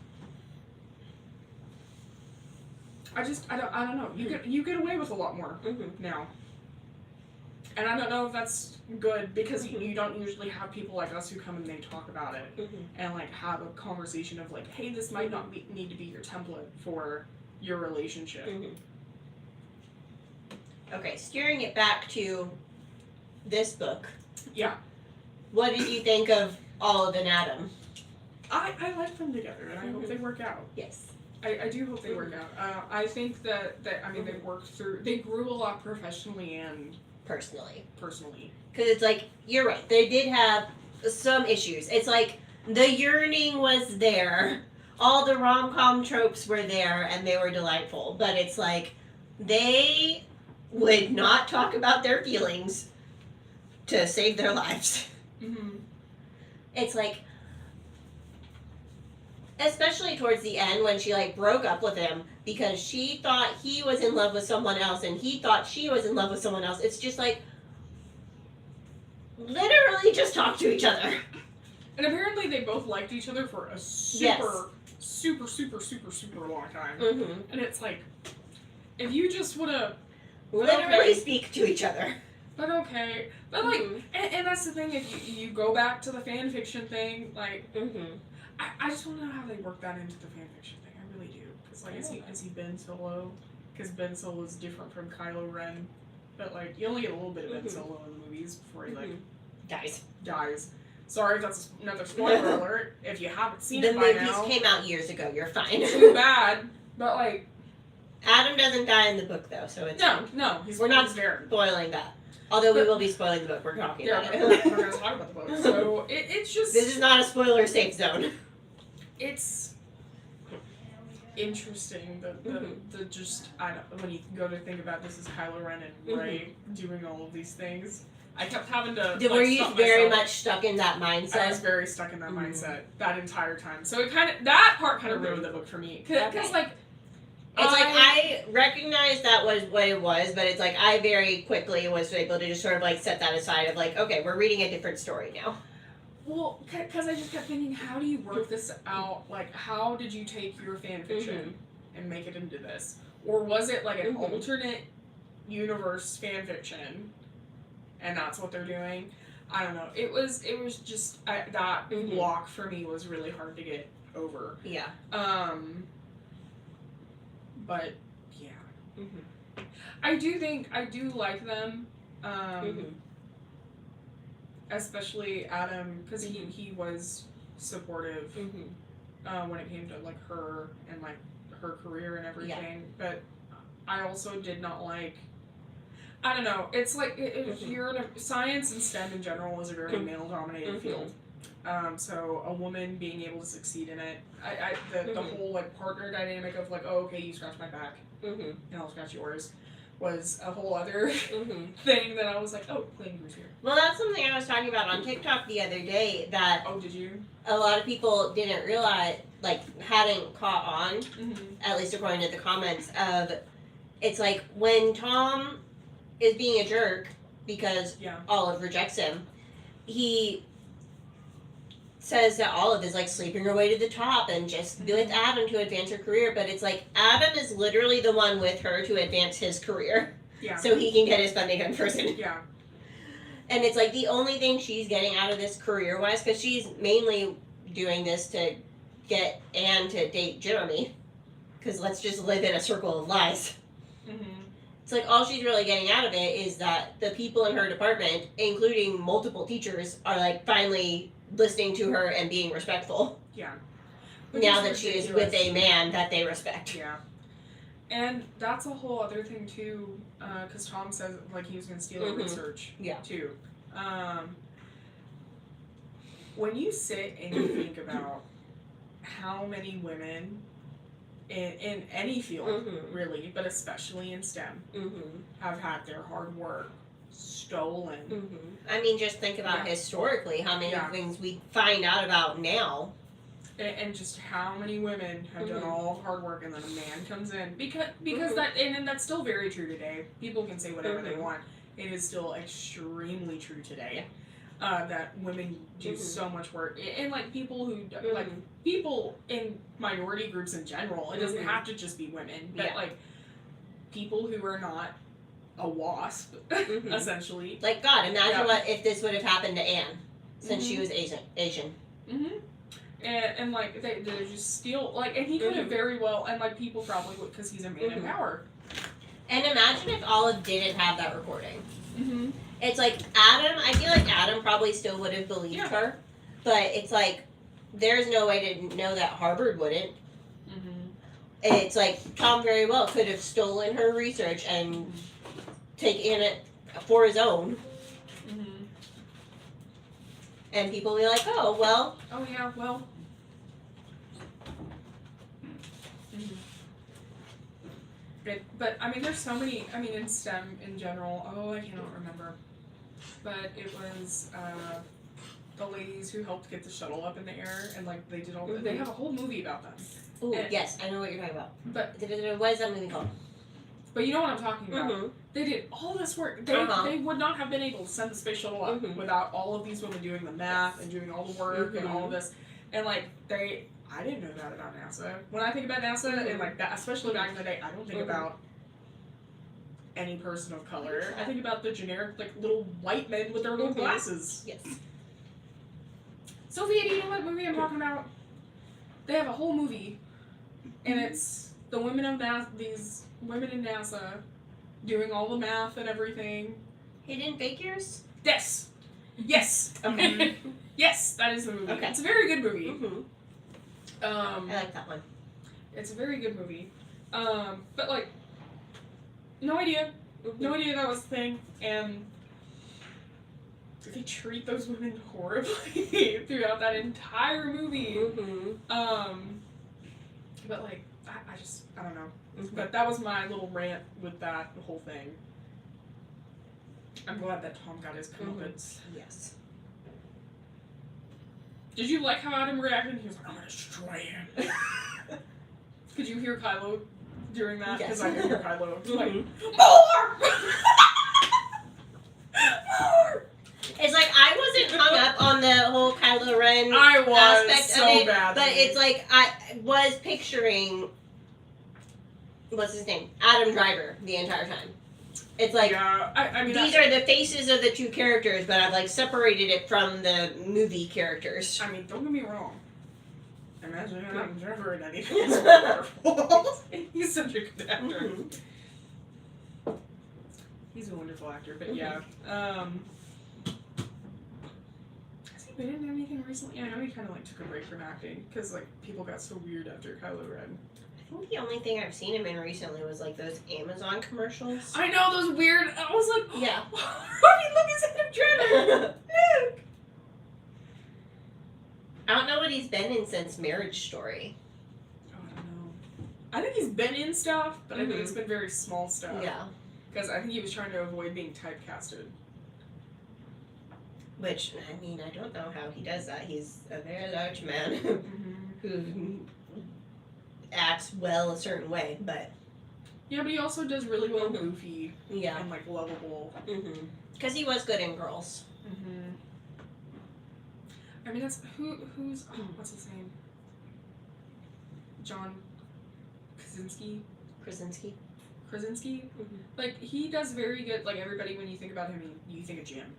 I don't know. You get away with a lot more Mm-hmm. now. And I don't know if that's good because you don't usually have people like us who come and they talk about it Mm-hmm. and like have a conversation of like, hey, this might not need to be your template for your relationship. Mm-hmm. Okay, steering it back to this book. Yeah. What did you think of Olive and Adam? I like them together and I hope they work out. Yes. I do hope they work out. I think that I mean, they grew a lot professionally and Personally. personally. Because it's like, you're right, they did have some issues. It's like, the yearning was there. All the rom-com tropes were there and they were delightful. But it's like, they would not talk about their feelings to save their lives. Mm-hmm. It's like, especially towards the end when she like broke up with him because she thought he was in love with someone else and he thought she was in love with someone else. It's just like, literally just talk to each other. And apparently they both liked each other for a super long time. Mm-hmm. And it's like, if you just would have, Literally Okay. speak to each other. but okay. But like, Mhm. and that's the thing, if you go back to the fan fiction thing, like, Mm-hmm. I just want to know how they work that into the fan fiction thing. I really do. Because, like, is he Ben Solo? Because Ben Solo is different from Kylo Ren. But, like, you only get a little bit of Ben Solo in the movies before he, like, Guys. dies. Sorry if that's another spoiler alert. If you haven't seen The it by movies now. came out years ago, you're fine. Too bad. But, like, Adam doesn't die in the book though, so it's fine. no. We're not he's there. spoiling that. Although we will be spoiling the book, we're talking Yeah, about we're it. going to talk about the book. So, it's just... This is not a spoiler safe zone. It's interesting the just I don't when you go to think about this as Kylo Ren and Rey doing all of these things. I kept having to. Were you very myself. much stuck in that I was mindset? very stuck in that mindset that entire time. So it that part kind of ruined the book for me because Okay. like It's like I recognized that was what it was, but it's like I very quickly was able to just sort of like set that aside of like, okay, we're reading a different story now. well because I just kept thinking, how do you work this out? Like, how did you take your fan fiction and make it into this, or was it like an alternate universe fan fiction? And that's what they're doing. I don't know. It was just that block for me was really hard to get over. Yeah. But yeah, I do like them. Especially Adam, because he was supportive when it came to like her and like her career and everything. But I also did not like. I don't know. It's like if you're in science and STEM in general is a very male-dominated field. So a woman being able to succeed in it, the whole like partner dynamic of like, oh, okay, you scratch my back and I'll scratch yours, was a whole other thing that I was like, oh, playing here. Well, that's something I was talking about on TikTok the other day that Oh, did you? a lot of people didn't realize, like, hadn't caught on, at least according to the comments, of it's like when Tom is being a jerk because Olive rejects him, he says that Olive is like sleeping her way to the top and just be with Adam to advance her career, but it's like Adam is literally the one with her to advance his career. Yeah. So he can get his funding in person. Yeah. And it's like the only thing she's getting out of this career-wise, because she's mainly doing this to get Anne to date Jeremy, because let's just live in a circle of lies. It's like all she's really getting out of it is that the people in her department, including multiple teachers, are like finally listening to her and being respectful. Yeah. Now that she is with a man that they respect. Yeah. And that's a whole other thing too, because Tom says like he was going to steal her research too. When you sit and you think about how many women in any field, really, but especially in STEM, have had their hard work stolen. I mean, just think about historically how many things we find out about now. And just how many women have done all the hard work, and then a man comes in because that and that's still very true today. People can say whatever they want. It is still extremely true today that women do so much work, and like people who like people in minority groups in general. It doesn't have to just be women, but like people who are not a wasp, essentially. Like God, imagine what if this would have happened to Anne, since she was Asian. And like they just steal like, and he could have very well, and like people probably would because he's a man in power. And imagine if Olive didn't have that recording. It's like Adam. I feel like Adam probably still would have believed her, but it's like there's no way to know that Harvard wouldn't. It's like Tom very well could have stolen her research and taken it for his own. And people be like, oh, well. Oh, yeah, well. But, I mean, there's so many, I mean, in STEM in general, I cannot remember. But it was the ladies who helped get the shuttle up in the air, and, like, they did all, they have a whole movie about them. Ooh, yes, I know what you're talking about. But what is that movie called? But you know what I'm talking about. They did all this work. They would not have been able to send the space shuttle up without all of these women doing the math and doing all the work and all of this. And like I didn't know that about NASA. When I think about NASA and like that, especially back in the day, I don't think about any person of color. I think about the generic like little white men with their little glasses. Yes. Sophia, do you know what movie I'm talking about? They have a whole movie, and it's the women of NASA. These women in NASA doing all the math and everything. Hidden Figures? Yes! Yes! Okay. Yes, that is the movie. Okay. It's a very good movie. I like that one. It's a very good movie. But like, no idea. No idea that was the thing. And they treat those women horribly throughout that entire movie. But like, I don't know. But that was my little rant with that whole thing. I'm glad that Tom got his comeuppance. Yes. Did you like how Adam reacted? He was like, I'm gonna destroy him. Could you hear Kylo during that? Because I could hear Kylo. Like, more! More! It's like I wasn't hung up on the whole Kylo Ren aspect so of it, badly. but it's like I was picturing what's his name? Adam Driver the entire time. It's like I mean these are the faces of the two characters, but I've like separated it from the movie characters. I mean, don't get me wrong. Imagine Adam Driver in anything. It's wonderful. He's such a good actor. He's a wonderful actor, but yeah. Has he been in anything recently? I know he kind of like took a break from acting because like people got so weird after Kylo Ren. I think the only thing I've seen him in recently was like those Amazon commercials. I know those weird. I was like, yeah. Look, it's Adam Driver. Look. I don't know what he's been in since Marriage Story. Oh, I don't know. I think he's been in stuff, but I think it's been very small stuff. Yeah. Because I think he was trying to avoid being typecasted. Which, I mean, I don't know how he does that. He's a very large man who acts well a certain way, but... Yeah, but he also does really well goofy and, like, lovable. Because he was good in Girls. I mean, that's... Who's... Oh, what's his name? John Krasinski? Like, he does very good... Like, everybody, when you think about him, you think of Jim.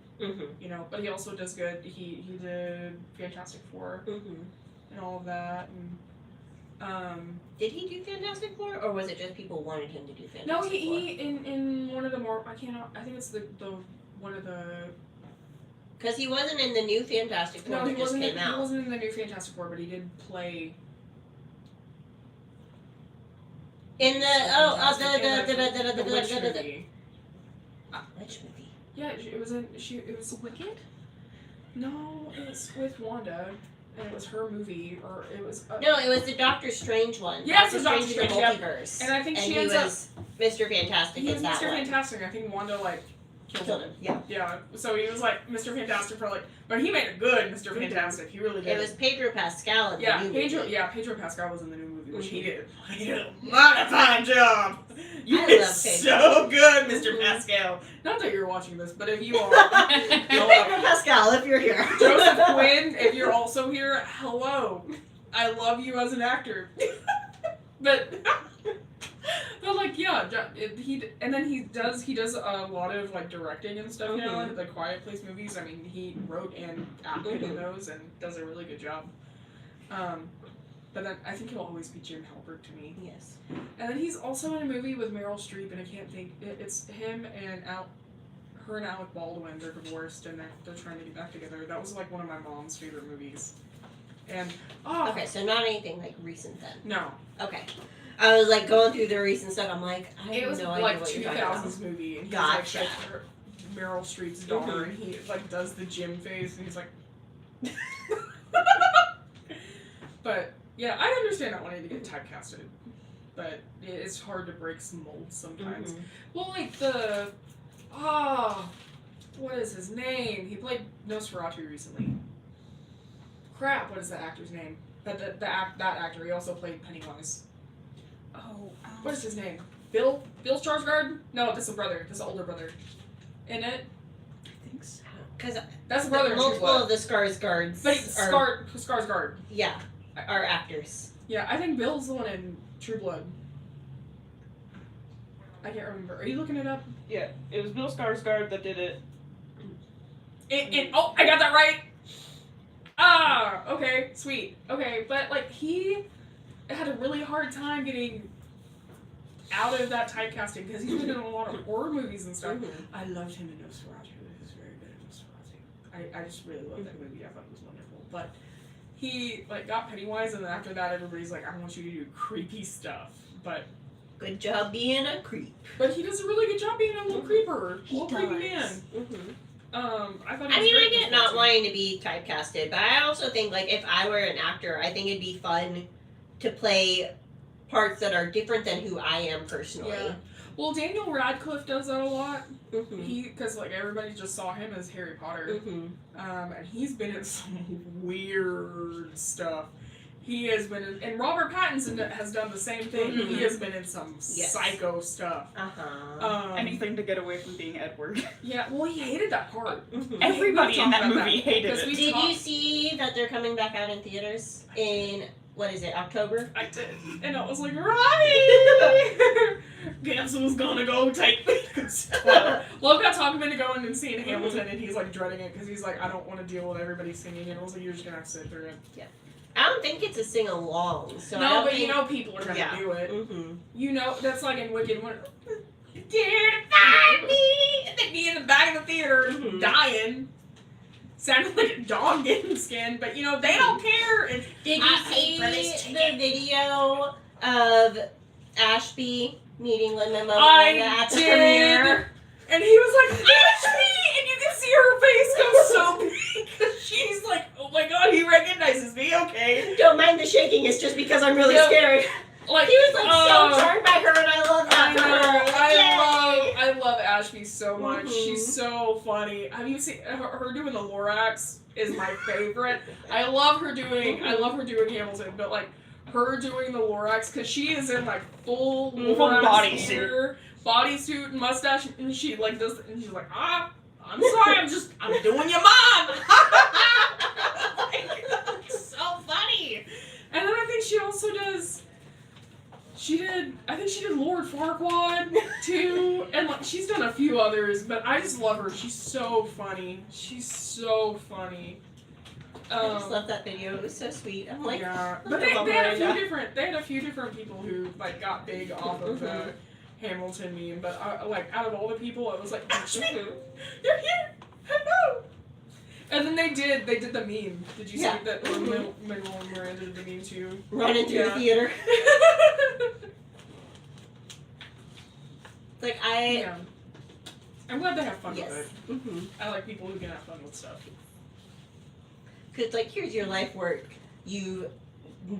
You know? But he also does good... He did Fantastic Four and all of that, and... Did he do Fantastic Four, or was it just people wanted him to do Fantastic Four? No, Four? he in one of the more... I think it's the one of the... Because he wasn't in the new Fantastic Four that just came out. He wasn't in the new Fantastic Four, but he did play... In the... the Witch movie. Which movie? Yeah, it was Wicked? No, it was with Wanda, and it was her movie, or it was. No, it was the Doctor Strange one. Yes, Doctor the Doctor Strange in the Strange, Multiverse. And I think she he ends was Mr. Fantastic He in was that Mr. one. Fantastic. I think Wanda like killed him. Yeah. Yeah. So he was like Mr. Fantastic for like, but he made a good Mr. Fantastic. He really did. It was Pedro Pascal in the new movie. Pedro Pascal was in the new movie, which he did. Mm-hmm. He did a mighty fine job. You I did love so good, Mr. Mm-hmm. Pascal. Not that you're watching this, but if you are, Pedro Pascal, if you're here. Joseph Quinn, if you're also here, hello. I love you as an actor. but like yeah, he does a lot of like directing and stuff now, the Quiet Place movies. I mean, he wrote and acted in those and does a really good job. But then I think he'll always be Jim Halpert to me. Yes. And then he's also in a movie with Meryl Streep, and I can't think. It's him and her and Alec Baldwin. They're divorced and they're trying to get back together. That was like one of my mom's favorite movies. And Okay, so not anything like recent then. No. Okay. I was like going through the recent stuff. I'm like, I It have was no idea like what you're talking about. 2000s movie, and he's Gotcha. like Meryl Streep's daughter, and he like does the Jim face, and he's like. But yeah, I understand not wanting to get typecasted, but it's hard to break some molds sometimes. Well, like what is his name? He played Nosferatu recently. Crap, what is the actor's name? That actor. He also played Pennywise. Oh. What is his name? Bill Skarsgård? No, that's the brother. That's the older brother. In it? I think so. Because That's the brother in True multiple Blood. of the Skarsgårds But are Skarsgård. are actors. Yeah, I think Bill's the one in True Blood. I can't remember. Are you looking it up? Yeah, it was Bill Skarsgård that did it. Oh, I got that right! Ah, okay, sweet. Okay, but like he had a really hard time getting out of that typecasting because he's been in a lot of horror movies and stuff. I loved him in Nosferatu. He was very good in Nosferatu. I just really loved that movie. I thought it was wonderful. But he like got Pennywise, and then after that, everybody's like, I want you to do creepy stuff. But Good job being a creep. he does a really good job being a little creeper, little creepy man. I thought. I get not wanting to be typecasted, but I also think like if I were an actor, I think it'd be fun to play parts that are different than who I am personally. Yeah. Well, Daniel Radcliffe does that a lot. Because like everybody just saw him as Harry Potter, and he's been in some weird stuff. He has been in, and Robert Pattinson has done the same thing. He has been in some psycho stuff. Anything to get away from being Edward. Yeah, well, he hated that part. Everybody in that movie hated it. Did you see that they're coming back out in theaters in, what is it, October? I did, and I was like, right! Guess who's gonna go take me? Love got talking into going and seeing Hamilton, and he's like dreading it because he's like, I don't want to deal with everybody singing, and I was like, you're just gonna have to sit through it. Yeah. I don't think it's a sing along. So no, but you know people are gonna do it. You know, that's like in Wicked when Dear find me, and they'd be in the back of the theater dying. Sounded like a dog getting skinned, but you know, they don't care. And did you see the video of Ashby meeting Lin-Manuel Miranda at the premiere? And he was like, Ashby! And you can see her face go so big because she's like, oh my god, he recognizes me, okay. Don't mind the shaking, it's just because I'm really scared. Like, he was like so charmed by her, and I love that. I love Ashby so much. She's so funny. Have you seen her doing the Lorax? Is my favorite. I love her doing Hamilton, but like her doing the Lorax because she is in like full bodysuit and mustache, and she like does, and she's like, I'm sorry, I'm doing your mom. Like, that's so funny. And then I think she also does. I think she did Lord Farquaad too, and like she's done a few others, but I just love her. She's so funny. I just love that video. It was so sweet. I'm like, yeah, but they had a few different people who like got big off of the Hamilton meme. But like out of all the people, it was like, Ashby, you're here, hello. And then they did the meme. Did you see that Lin-Manuel Miranda did the meme too? Running through the theater. Like I'm glad they have fun Yes. with it. Mm-hmm. I like people who can have fun with stuff. Because, like, here's your life work.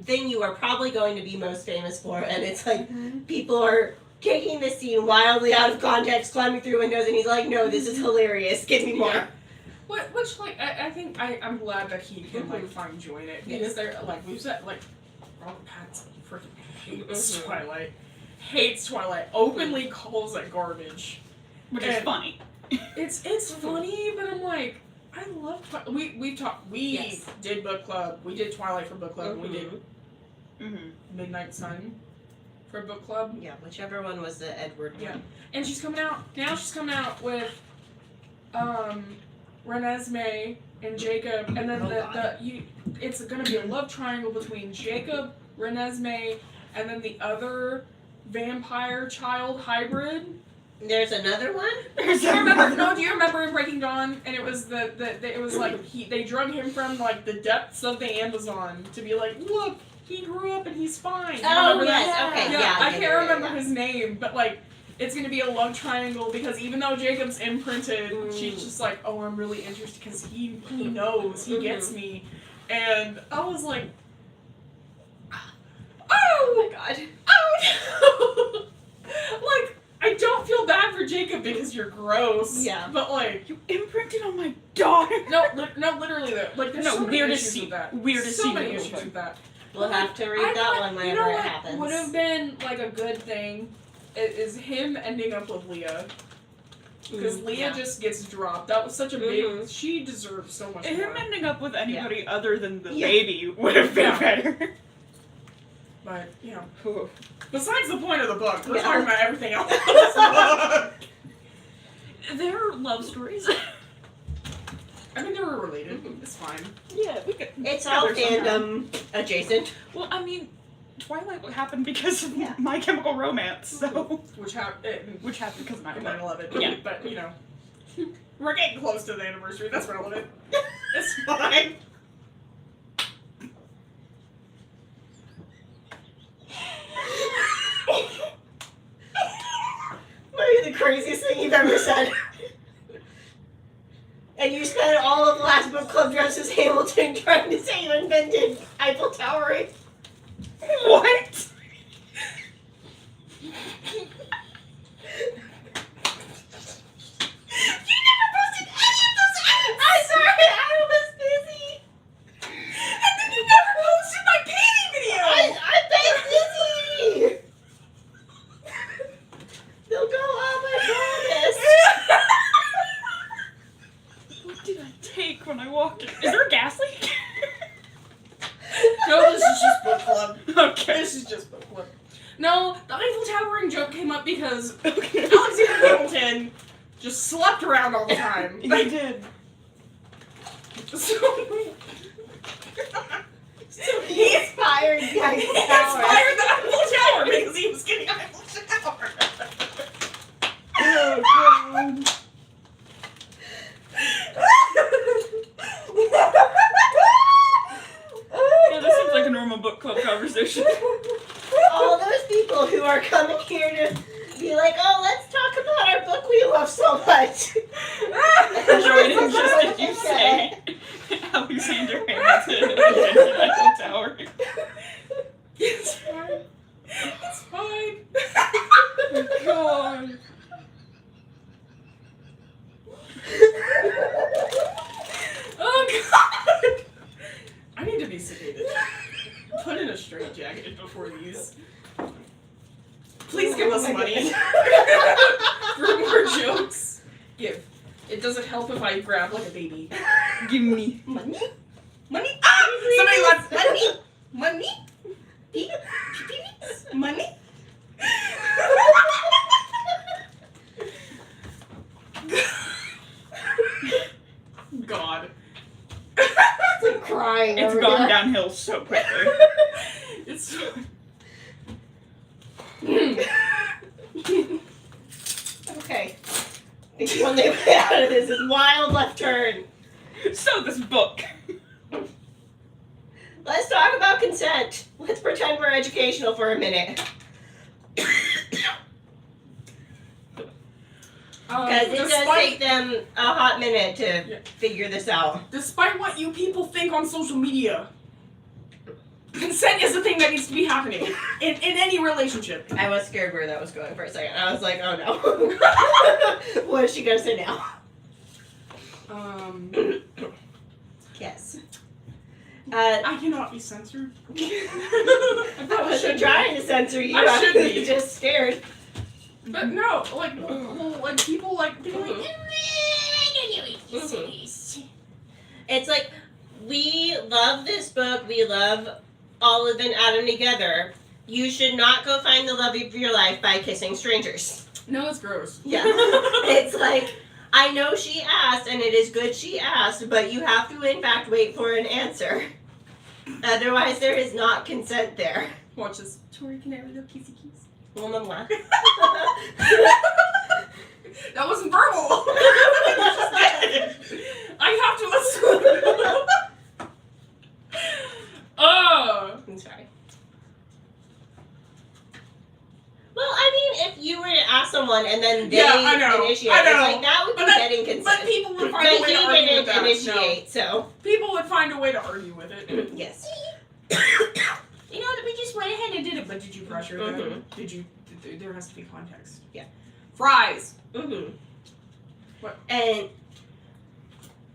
Thing you are probably going to be most famous for, and it's like people are taking this scene wildly out of context, climbing through windows, and he's like, "No, this is hilarious. Give me more." Yeah. Which like I think I'm glad that he can like find joy in it because they're like we've said like Robert Pattinson freaking hates Twilight, openly calls it garbage, Which is funny. It's funny, but I'm like I love Twilight. We did book club. We did Twilight for book club. And we did Midnight Sun for book club. Yeah, whichever one was the Edward one. Yeah, and she's coming out now. She's coming out with Renesmee and Jacob, and then it's gonna be a love triangle between Jacob, Renesmee, and then the other vampire child hybrid. There's another one? Do you remember in Breaking Dawn? And it was it was like they drug him from like the depths of the Amazon to be like, look, he grew up and he's fine. Oh yes, okay, Yeah, I can't remember yeah. his name, but like it's gonna be a love triangle because even though Jacob's imprinted, she's just like, oh, I'm really interested because he knows, he gets me, and I was like, oh my god. Oh no! Like, I don't feel bad for Jacob because you're gross. Yeah. But like, You imprinted on my daughter. no, literally though. Like, there's so many weirdest issues scene. with that. Weirdest so scene many in the issues whole with that. We'll have to read that one whenever it happens. Would have been like a good thing is him ending up with Leah. Because Leah just gets dropped. That was such a big. She deserves so much Him more. ending up with anybody other than the baby would have been better. But you know, besides the point of the book, we're Yeah. talking about everything else. in this book. They're love stories. I mean, they were related. It's fine. Yeah, we could. It's all together somehow. fandom adjacent. Well, I mean, Twilight happened because of Yeah. My Chemical Romance, so Which happened because of 9/11. 9/11. Yeah. But you know, we're getting close to the anniversary. That's relevant. It's fine. Maybe the craziest thing you've ever said. And you spent all of last book club dressed as Hamilton trying to say you invented Eiffel Towering. What? You never posted any of those items! I'm sorry, I was busy. And then you never posted my painting video. I've been busy. They'll go up, I promise. What did I take when I walked in? Is there a gas leak? No, this is just book club. Okay. This is just book club. No, the Eiffel Towering joke came up because Okay. Alexander Hamilton just slept around all the time. He did. So He inspired the Eiffel He Tower. inspired the Eiffel Tower because he was getting Eiffel Tower. Oh, God. Yeah, this seems like a normal book club conversation. All those people who are coming here to be like, oh, let's talk about our book we love so much. Joining just as you say, Alexander Hamilton invented Eiffel Tower. It's fine. It's fine. Oh, God. Oh God. I need to be sedated. Put in a straitjacket before these. Please give us money for more jokes. Give. It doesn't help if I grab like a baby. Give me. Money? Money? Ah! Somebody wants money. Money? Money? God. It's like crying. It's over gone here. downhill so quickly. It's. Okay. The only way out of this is wild left turn. So this book. Let's talk about consent. Let's pretend we're educational for a minute. Because it does take them a hot minute to figure this out. Despite what you people think on social media, consent is the thing that needs to be happening in any relationship. I was scared where that was going for a second. I was like, oh no. What is she going to say now? Yes. I cannot be censored. I wasn't trying to censor you. I should was be. just scared. But no, like, like people like being like, It's like, we love this book. We love Olive and Adam together. You should not go find the love of your life by kissing strangers. no, it's gross. Yeah. It's like, I know she asked, and it is good she asked, but you have to, in fact, wait for an answer. Otherwise, there is not consent there. Watch this. Tori, can I have a little kissy kiss? Mwah. That wasn't verbal. I have to assume. I'm sorry. Well, I mean, if you were to ask someone and then they initiate, it's like, that would be getting consent. But people would find a But way he to argue with didn't that. initiate, so. People would find a way to argue with it. Yes. You know, we just went ahead and did it. But did you pressure them? Mhm. Did you? There has to be context. Yeah. Fries. Mm-hmm. What? And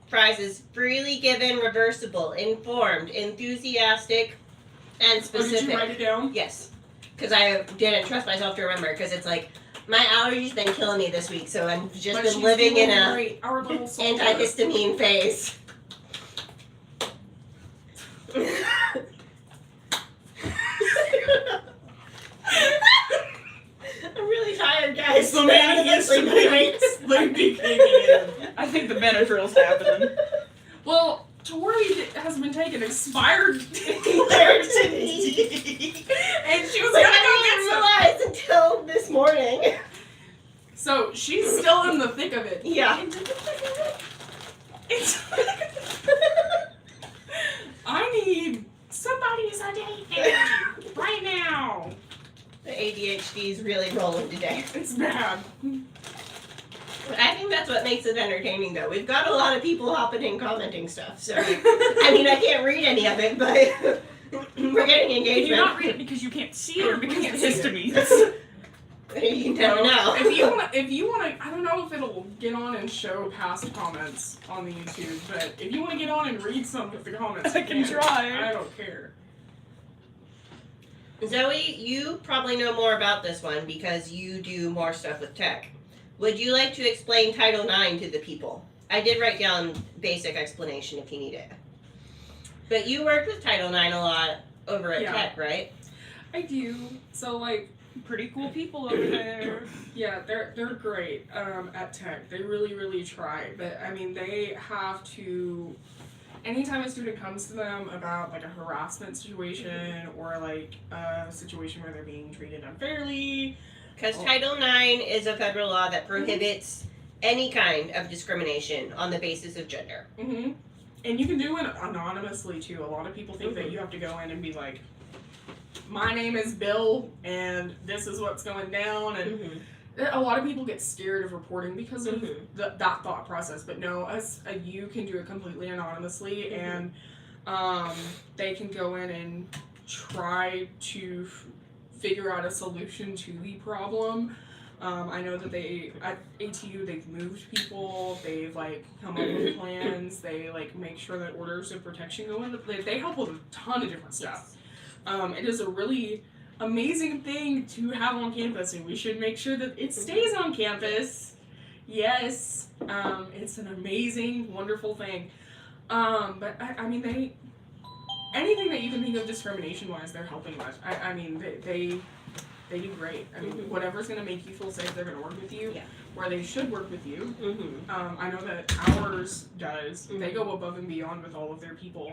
Fries is freely given, reversible, informed, enthusiastic, and Oh, specific. did you write it down? Yes. Because I didn't trust myself to remember, because it's like, my allergies been killing me this week, so I've just But been she's living in doing a great. Our little soldier. antihistamine phase. I'm really tired, guys. So many histamines. Like be kicking in. I think the Benadryl's happening. Well, Tori has been taking expired Laxity. and she was But gonna go I get some. didn't realize until this morning. So she's still in the thick of it. Yeah. It's I need somebody's attention right now. The ADHD is really rolling today. It's bad. But I think that's what makes it entertaining, though. We've got a lot of people hopping in commenting stuff, so. I mean, I can't read any of it, but we're getting Can engagement. you not read it because you can't see it or because Can't of see it. histamines? You never know. If you wanna, I don't know if it'll get on and show past comments on the YouTube, but if you wanna get on and read some of the comments, I you can try. I don't care. Zoe, you probably know more about this one because you do more stuff with tech. Would you like to explain Title IX to the people? I did write down basic explanation if you need it. But you worked with Title IX a lot over at Yeah. Tech, right? I do. So like, Pretty cool people over there. yeah, they're great at Tech. They really try. But I mean, they have to. Anytime a student comes to them about like a harassment situation or like a situation where they're being treated unfairly. Because Title IX is a federal law that prohibits any kind of discrimination on the basis of gender. Mm-hmm. And you can do it anonymously too. A lot of people think that you have to go in and be like, my name is Bill and this is what's going down, and a lot of people get scared of reporting because of that thought process. But no, you can do it completely anonymously, and they can go in and try to figure out a solution to the problem. I know that at ATU, they've moved people, they've like come up with plans, they like make sure that orders of protection go in. They help with a ton of different stuff. It is a really amazing thing to have on campus, and we should make sure that it stays on campus. Yes, it's an amazing, wonderful thing. But I mean, anything that you can think of discrimination-wise, they're helping with. I mean, they do great. I mean, whatever's going to make you feel safe, they're going to work with you. Yeah. Where they should work with you. I know that ours does. They go above and beyond with all of their people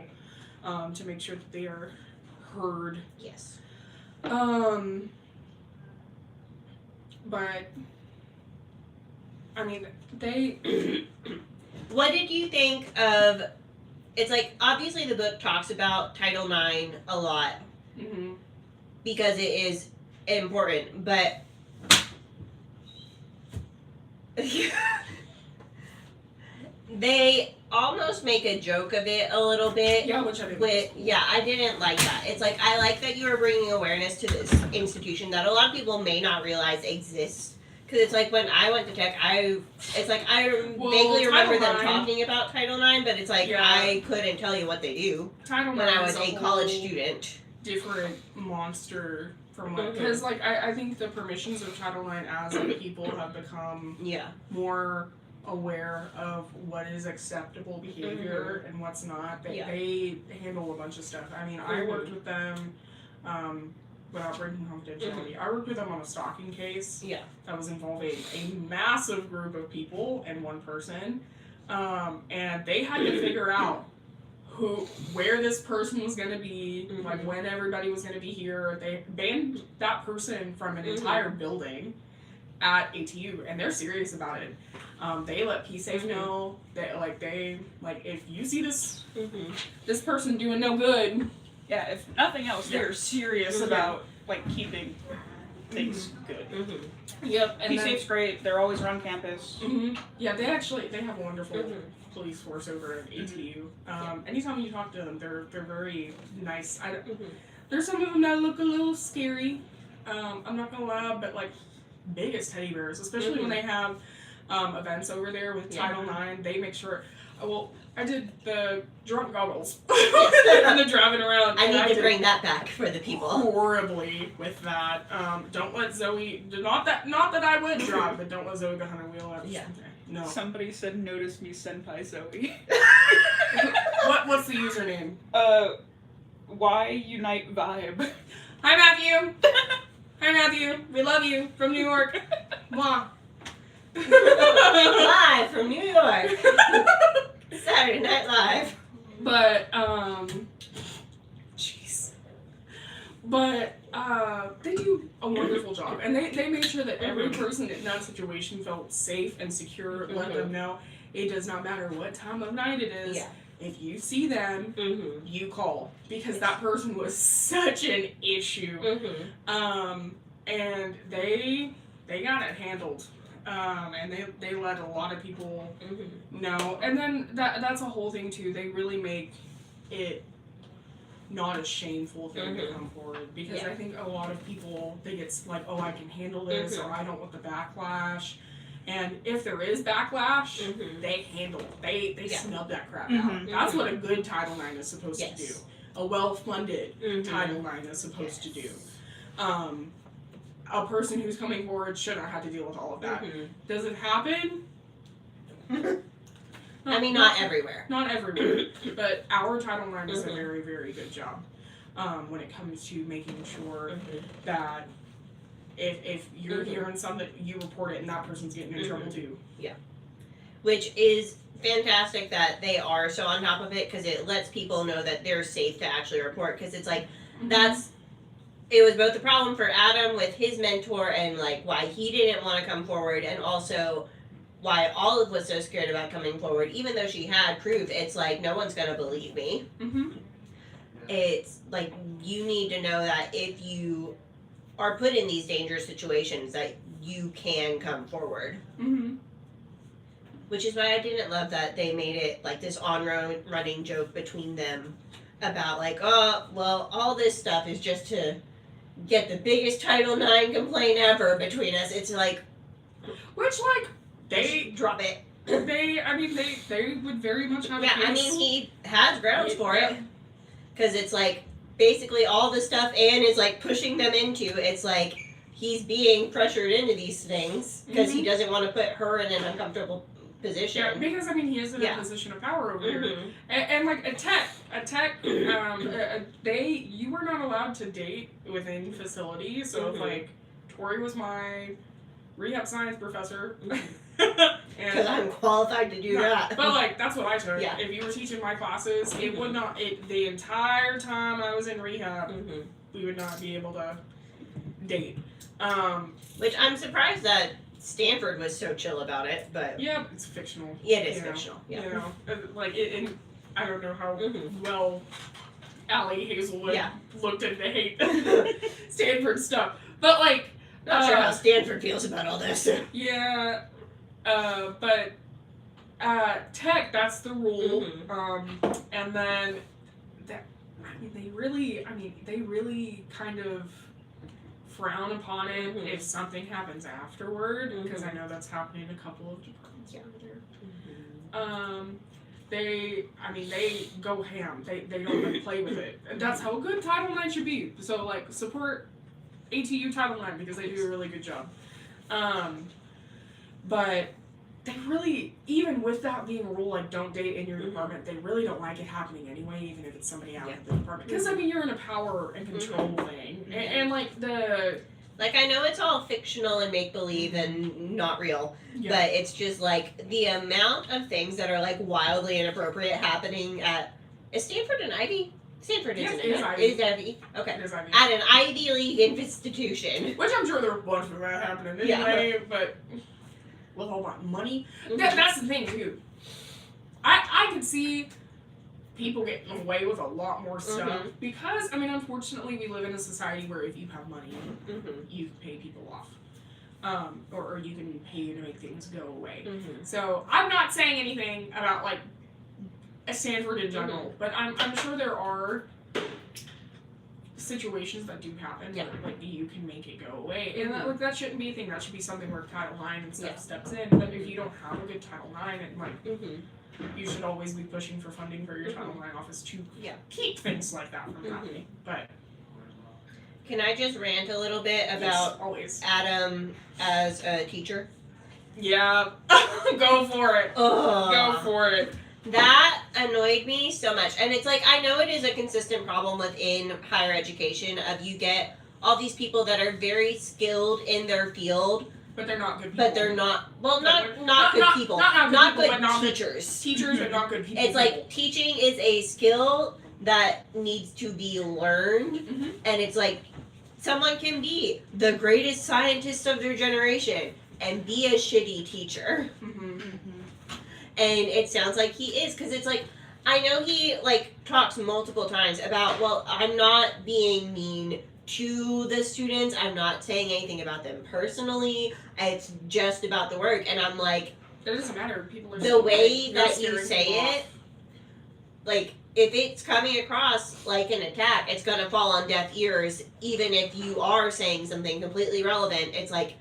to make sure that they are heard. Yes. But I mean, they. What did you think of? It's like, obviously the book talks about Title IX a lot because it is important, but They almost make a joke of it a little bit. Yeah, which I think. I didn't like that. It's like, I like that you are bringing awareness to this institution that a lot of people may not realize exists. Because it's like, when I went to tech, I vaguely remember them talking about Title IX, but it's like, I couldn't tell you what they do Title when IX I was is a college student. Different monster from like, because like I think the permissions of Title IX as like, people have become more aware of what is acceptable behavior and what's not. They handle a bunch of stuff. I mean, I worked with them without breaking confidentiality. I worked with them on a stalking case that was involving a massive group of people and one person, and they had to figure out where this person was going to be, like when everybody was going to be here. They banned that person from an entire building at ATU, and they're serious about it. They let PSAFE know that if you see this this person doing no good. Yeah, if nothing else, they're serious about like keeping things good. Yep, and PSAFE's great. They're always around campus. Yeah, they have a wonderful police force over at ATU. Anytime you talk to them, they're very nice. There's some of them that look a little scary. I'm not gonna lie, but like big as teddy bears, especially when they have events over there with Title IX. They make sure. I did the drunk goggles and the driving around. I need to bring that back for the people. Horribly with that. Don't let Zoe. Not that I would drive, but don't let Zoe behind her wheel. No. Somebody said, "Notice me, Senpai Zoe." What's the username? Why Unite Vibe. Hi Matthew. Hi Matthew. We love you from New York. Mwah. Live from New York. Saturday Night Live. But jeez. But they do a wonderful job, and they made sure that every person in that situation felt safe and secure. Let them know it does not matter what time of night it is. If you see them, you call, because that person was such an issue. And they got it handled. And they let a lot of people know. And then that's a whole thing too. They really make it not a shameful thing to come forward, because I think a lot of people think it's like, oh, I can handle this, or I don't want the backlash. And if there is backlash, they handle it. They snub that crap out. That's what a good Title IX is supposed to do. A well-funded Title IX is supposed to do. A person who's coming forward shouldn't have to deal with all of that. Does it happen? I mean, not everywhere. Not everywhere. But our Title IX does a very, very good job when it comes to making sure that if you're hearing something, you report it, and that person's getting in trouble too. Which is fantastic that they are so on top of it, because it lets people know that they're safe to actually report. Because it's like, it was both a problem for Adam with his mentor, and like why he didn't want to come forward, and also why Olive was so scared about coming forward, even though she had proof. It's like, no one's gonna believe me. It's like, you need to know that if you are put in these dangerous situations, that you can come forward. Which is why I didn't love that they made it like this on-running joke between them about like, oh, well, all this stuff is just to get the biggest Title IX complaint ever between us. It's like, which like they drop it. They would very much have. Yeah, I mean, he has grounds for it, because it's like basically all the stuff Anne is like pushing them into. It's like he's being pressured into these things because he doesn't want to put her in an uncomfortable position. Yeah, because I mean, he is in a position of power over here, and like a tech, you were not allowed to date within facilities. So if like Tory was my rehab science professor, because I'm qualified to do that. But like that's what I took. Yeah. If you were teaching my classes, it would not. The entire time I was in rehab, we would not be able to date. Which I'm surprised that Stanford was so chill about it, but yeah, it's fictional. Yeah, it is fictional. Yeah, you know, like and I don't know how well Ali Hazelwood looked into hate Stanford stuff, but like not sure how Stanford feels about all this. Yeah, but Tech, that's the rule. Mhm. And then they really kind of frown upon it Mhm. if something happens afterward, because Mhm. I know that's happening in a couple of departments over there. Mhm. They go ham. They don't like, play with it. And that's how a good Title IX should be. So like support ATU Title IX because they do a really good job. But they really, even with that being a rule, like don't date in your department, they really don't like it happening anyway, even if it's somebody out of the department. Because I mean, you're in a power and control thing, and like the. Like, I know it's all fictional and make-believe and not real, but it's just, like, the amount of things that are, like, wildly inappropriate happening at... Is Stanford an Ivy? Stanford isn't Yes, it is it? Ivy. It is Ivy. Okay. It is Ivy. At an Ivy League institution. Which I'm sure there are a bunch of that happening anyway, but with all that money. That's the thing, too. I can see people getting away with a lot more stuff because, I mean, unfortunately, we live in a society where if you have money, you can pay people off. Or you can pay to make things go away. So I'm not saying anything about, like, a Stanford in general, but I'm sure there are situations that do happen where, like, you can make it go away. And that shouldn't be a thing. That should be something where Title IX and stuff steps in. But if you don't have a good Title IX, and, like, you should always be pushing for funding for your Title IX office to keep things like that from happening. But Can I just rant a little bit about Adam as a teacher? Yeah. Go for it. Go for it. That annoyed me so much. And it's like, I know it is a consistent problem within higher education of you get all these people that are very skilled in their field, but they're not good people. But they're not, well, not good people. Not good teachers. Teachers are not good people. It's like teaching is a skill that needs to be learned. And it's like someone can be the greatest scientist of their generation and be a shitty teacher. And it sounds like he is, because it's like, I know he like talks multiple times about, well, I'm not being mean to the students, I'm not saying anything about them personally, it's just about the work. And I'm like, it doesn't matter. People are the way that you say it, like, if it's coming across like an attack, it's gonna fall on deaf ears, even if you are saying something completely relevant. It's like,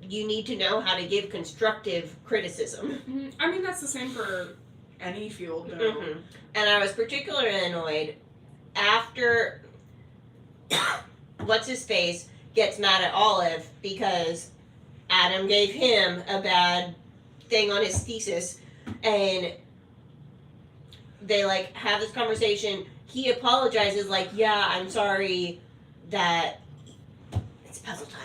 you need to know how to give constructive criticism. I mean, that's the same for any field, though. And I was particularly annoyed after what's-his-face gets mad at Olive because Adam gave him a bad thing on his thesis, and they, like, have this conversation. He apologizes, like, yeah, I'm sorry that it's puzzle time.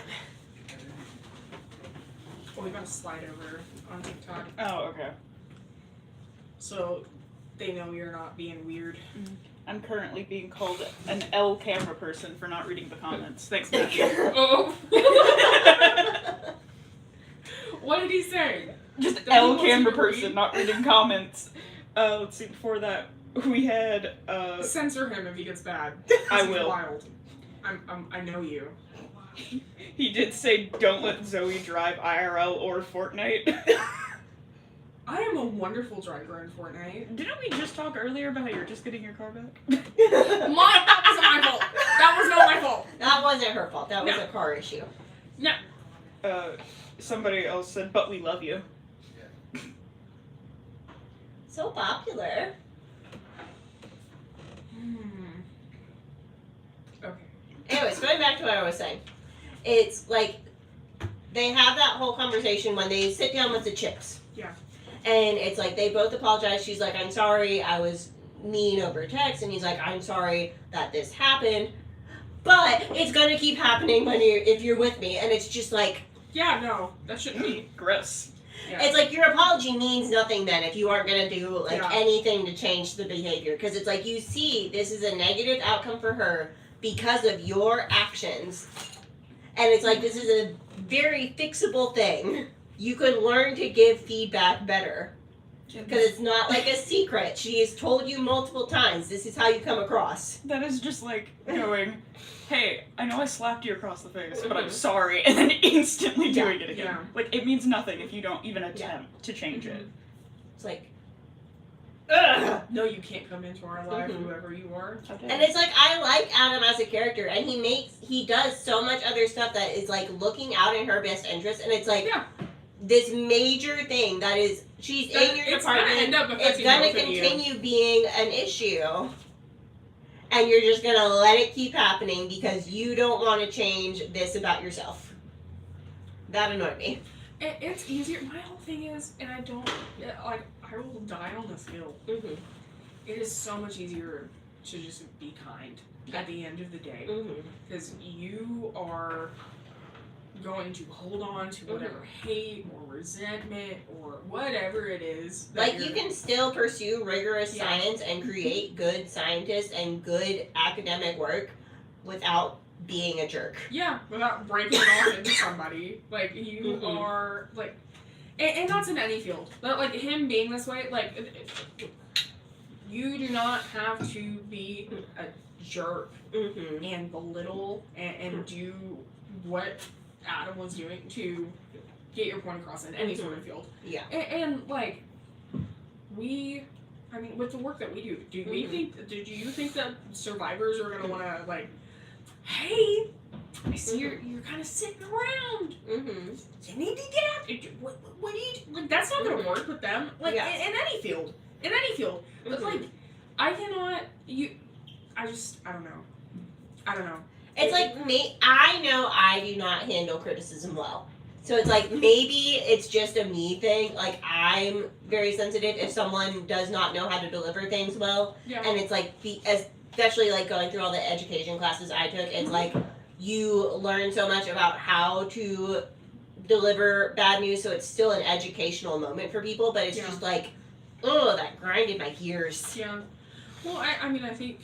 Well, we got a slide over on TikTok. Oh, okay. So they know you're not being weird. I'm currently being called an L camera person for not reading the comments. Thanks, Matthew. Oh. What did he say? Just L camera person not reading comments. Let's see, before that, we had, Censor him if he gets bad. I He's will. Wild. I know you. He did say, don't let Zoe drive IRL or Fortnite. I am a wonderful driver in Fortnite. Didn't we just talk earlier about how you're just getting your car back? That wasn't my fault. That was not my fault. That wasn't her fault. That was a car issue. No. Somebody else said, but we love you. So popular. Okay. Anyways, going back to what I was saying. It's like they have that whole conversation when they sit down with the chicks. Yeah. And it's like they both apologize. She's like, I'm sorry, I was mean over text. And he's like, I'm sorry that this happened. But it's gonna keep happening if you're with me. And it's just like, yeah, no, that shouldn't be. Gross. Yeah. It's like your apology means nothing then if you aren't gonna do like anything to change the behavior. Because it's like you see this is a negative outcome for her because of your actions. And it's like this is a very fixable thing. You could learn to give feedback better. Because it's not like a secret. She has told you multiple times, this is how you come across. That is just like going, hey, I know I slapped you across the face, but I'm sorry, and then instantly doing it again. Yeah. Like, it means nothing if you don't even attempt to change it. It's like, ugh. No, you can't come into our life, Mhm. whoever you are. Okay. And it's like, I like Adam as a character, and he does so much other stuff that is like looking out in her best interest, and it's like, Yeah. this major thing that is, she's in your It's gonna department, end up it's affecting gonna both of you. continue being an issue, and you're just gonna let it keep happening because you don't want to change this about yourself. That annoyed me. It's easier. My whole thing is, and I don't, like, I will die on this hill. Mm-hmm. It is so much easier to just be kind at the end of the day. Mm-hmm. Because you are going to hold on to whatever hate or resentment or whatever it is. that Like, you're- you can still pursue rigorous Yeah. science and create good scientists and good academic work without being a jerk. Yeah, without breaking off into somebody. Like, you Mhm. are, like, and that's in any field. But, like, him being this way, like, you do not have to be a jerk Mm-hmm. and belittle and do what Adam was doing to get your point across in any sort of field. Yeah. And like, I mean, with the work that we do, do you think that survivors are gonna want to, like, hey, I see you're kind of sitting around. Mm-hmm. You need to get out. What do you like? That's not gonna work with them. Like, Yeah. in any field, But like, I cannot. I don't know. It's like me. I know I do not handle criticism well. So it's like, maybe it's just a me thing. Like, I'm very sensitive if someone does not know how to deliver things well. Yeah. And it's like, especially like going through all the education classes I took, it's like you learn so much about how to deliver bad news. So it's still an educational moment for people, but it's just like, oh, that grinded my gears. Yeah. Well, I mean, I think.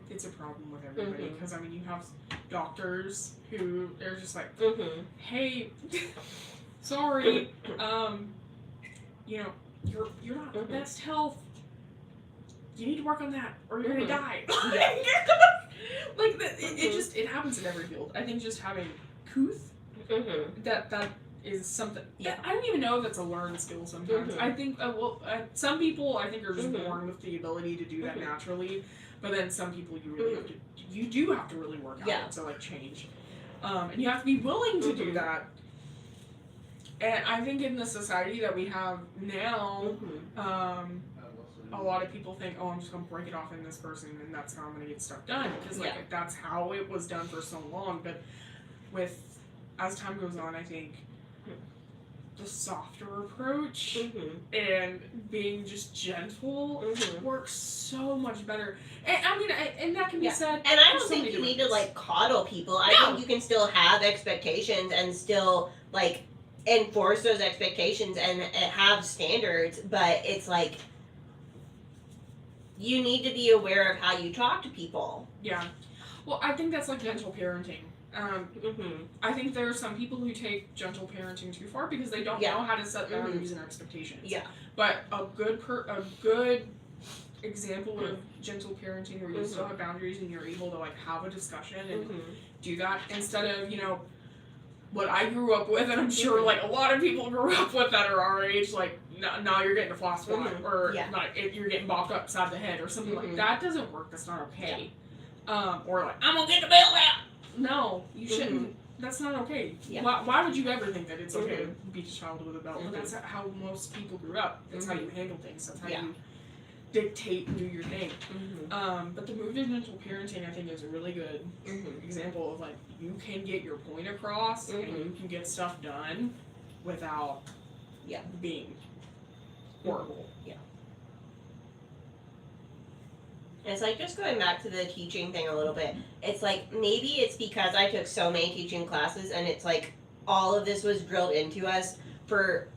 It's a problem with everybody because I mean, you have doctors who they're just like, hey, sorry, you know, you're not in the best health. You need to work on that, or you're gonna die. Like it happens in every field. I think just having couth, that is something. Yeah. I don't even know if that's a learned skill sometimes. I think some people I think are just born with the ability to do that naturally. But then some people you really have to really work out to like change, and you have to be willing to do that. And I think in the society that we have now, a lot of people think, oh, I'm just gonna break it off in this person, and that's how I'm gonna get stuff done because like that's how it was done for so long. But as time goes on, I think the softer approach and being just gentle works so much better. And I mean, and that can be said. And I don't so think many you need to different like coddle people. I think you can still have expectations and still like enforce those expectations and have standards, but it's like you need to be aware of how you talk to people. Yeah. Well, I think that's like gentle parenting. I think there are some people who take gentle parenting too far because they don't know how to set boundaries and expectations. Yeah. But a good example of gentle parenting where you still have boundaries and you're able to like have a discussion and do that instead of, you know, what I grew up with, and I'm sure like a lot of people grew up with that are our age, like now you're getting a floss swat or like if you're getting bopped upside the head or something like that doesn't work. That's not okay. Or like, I'm gonna get the bail out. No, you shouldn't. That's not okay. Yeah. Why would you ever think that it's okay to beat a child with a belt? But that's how most people grew up. That's how you handle things. That's how you dictate and do your thing. But the move to gentle parenting, I think, is a really good example of like you can get your point across and you can get stuff done without being horrible. Yeah. It's like, just going back to the teaching thing a little bit, it's like, maybe it's because I took so many teaching classes and it's like, all of this was drilled into us for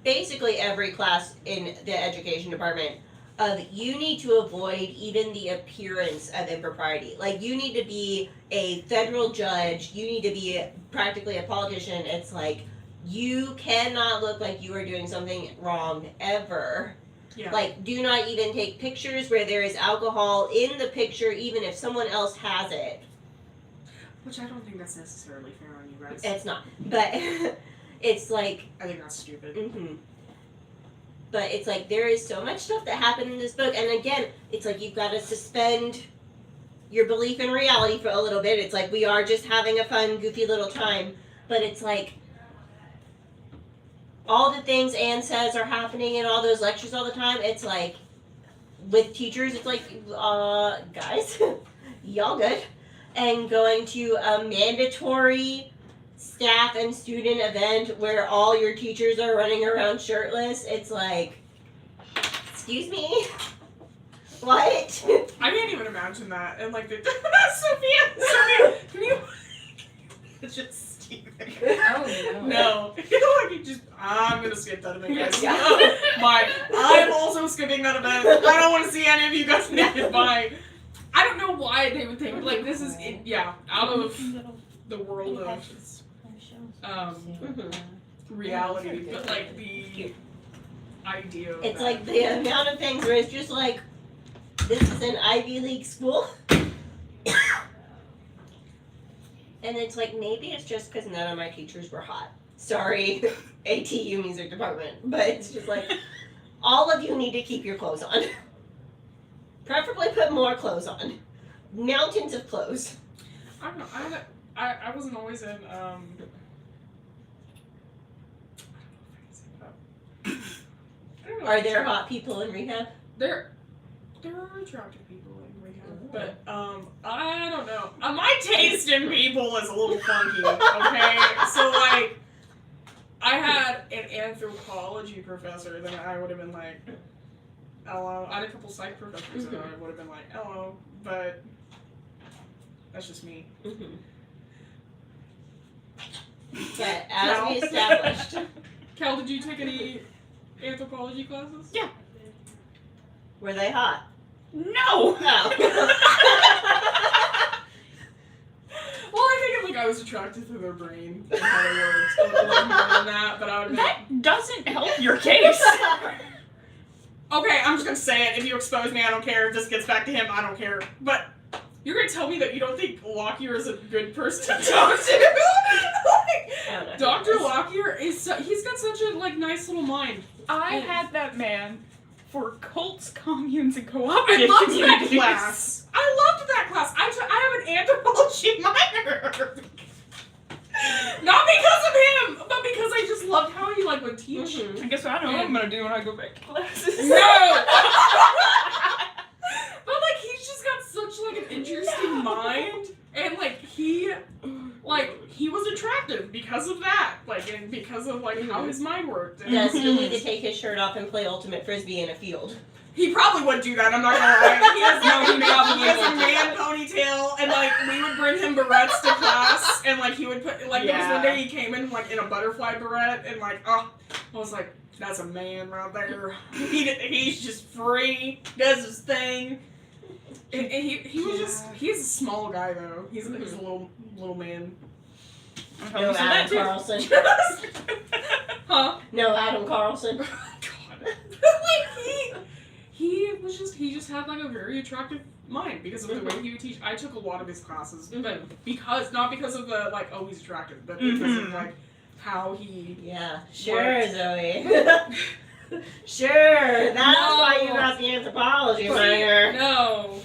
basically every class in the education department of you need to avoid even the appearance of impropriety. Like, you need to be a federal judge, you need to be practically a politician. It's like, you cannot look like you are doing something wrong ever. Yeah. Like, do not even take pictures where there is alcohol in the picture, even if someone else has it. Which I don't think that's necessarily fair on you guys. It's not. But it's like, I think that's stupid. but it's like there is so much stuff that happened in this book, and again, it's like you've got to suspend your belief in reality for a little bit. It's like we are just having a fun, goofy little time, but it's like all the things Anne says are happening in all those lectures all the time. It's like with teachers, it's like, guys, y'all good, and going to a mandatory staff and student event where all your teachers are running around shirtless. It's like, excuse me, what? I can't even imagine that. And like, Sophia, can you? It's just Steven. Oh no. No, like you just. I'm gonna skip that event, guys. Yeah. Bye. I'm also skipping that event. I don't want to see any of you guys naked. Bye. I don't know why they would think like this is out of the world of reality, but like the idea. Of It's that. like the amount of things where it's just like, this is an Ivy League school. And it's like, maybe it's just because none of my teachers were hot. Sorry, ATU music department. But it's just like, all of you need to keep your clothes on. Preferably put more clothes on. Mountains of clothes. I don't know. I wasn't always in I don't know. Are there hot people in rehab? There are attractive people in rehab, but I don't know. My taste in people is a little funky. Okay, so like, I had an anthropology professor that I would have been like, hello. I had a couple psych professors that I would have been like, hello, but that's just me. But as we established, Cal, did you take any anthropology classes? Yeah. were they hot? No! Oh. Well, I think like I was attracted to their brain and how it works. A little more than that, but I would have been. That doesn't help your case. Okay, I'm just gonna say it. If you expose me, I don't care. If this gets back to him, I don't care. But you're gonna tell me that you don't think Lockyer is a good person to talk to? Like, Dr. Lockyer is he's got such a like nice little mind. I had that man for cults, communes, and I cooperative loved communities. that class. I loved that class. I have an anthropology minor. Not because of him, but because I just loved how he like would teach. I guess I know what I'm gonna do when I go back to classes. No! But like he's just got such like an interesting mind, and like he was attractive because of that, like, and because of like how his mind worked. And Does he need to take his shirt off and play ultimate frisbee in a field? he probably would do that. I'm not gonna lie. He has probably a man ponytail, and like we would bring him barrettes to class, and like he would put like there was one day he came in like in a butterfly barrette, and like I was like, that's a man right there. He's just free, does his thing. And he was just he's a small guy though. He's a little man. No Adam Carlson. Huh? No Adam Carlson. God. Like he just had like a very attractive mind because of the way he would teach. I took a lot of his classes, but not because of the like, oh, he's attractive, but because of like how he. Yeah, sure, Zoe. Sure, that's why you got the anthropology minor. No.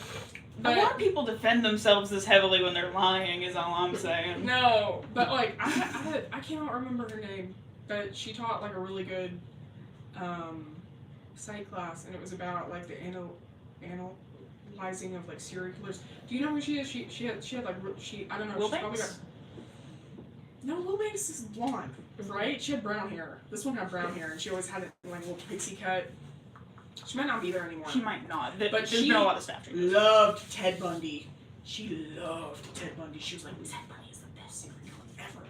A lot of people defend themselves this heavily when they're lying, is all I'm saying. No, but like I cannot remember her name, but she taught like a really good psych class, and it was about like the analyzing of like serial killers. Do you know who she is? She had like I don't know. Will she's probably Banks? got. No, Will Banks is blonde, right? She had brown hair. This one had brown hair, and she always had it like a little pixie cut. She might not be there anymore. She might not, but there's she been a lot of staff changes. loved Ted Bundy. She loved Ted Bundy. She was like, Ted Bundy is the best serial killer ever.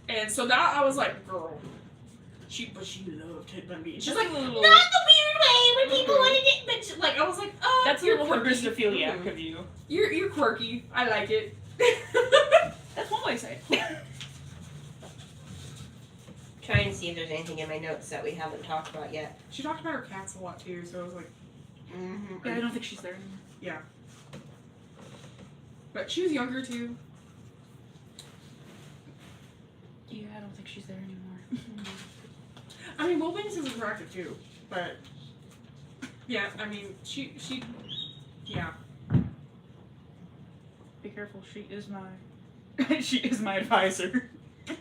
And so that I was like, girl. She loved Ted Bundy. She's like, not the weird way where people wanted it, but she, like I was like, oh, That's a you're little quirky. Christophiliac of you. You're quirky. I like it. That's one way to say it. Trying to see if there's anything in my notes that we haven't talked about yet. She talked about her cats a lot too, so I was like, Yeah, I don't think she's there anymore. Yeah. But she was younger too. Yeah, I don't think she's there anymore. I mean, Will Banks is attractive too, but yeah, I mean, she, yeah. Be careful, she is my advisor. I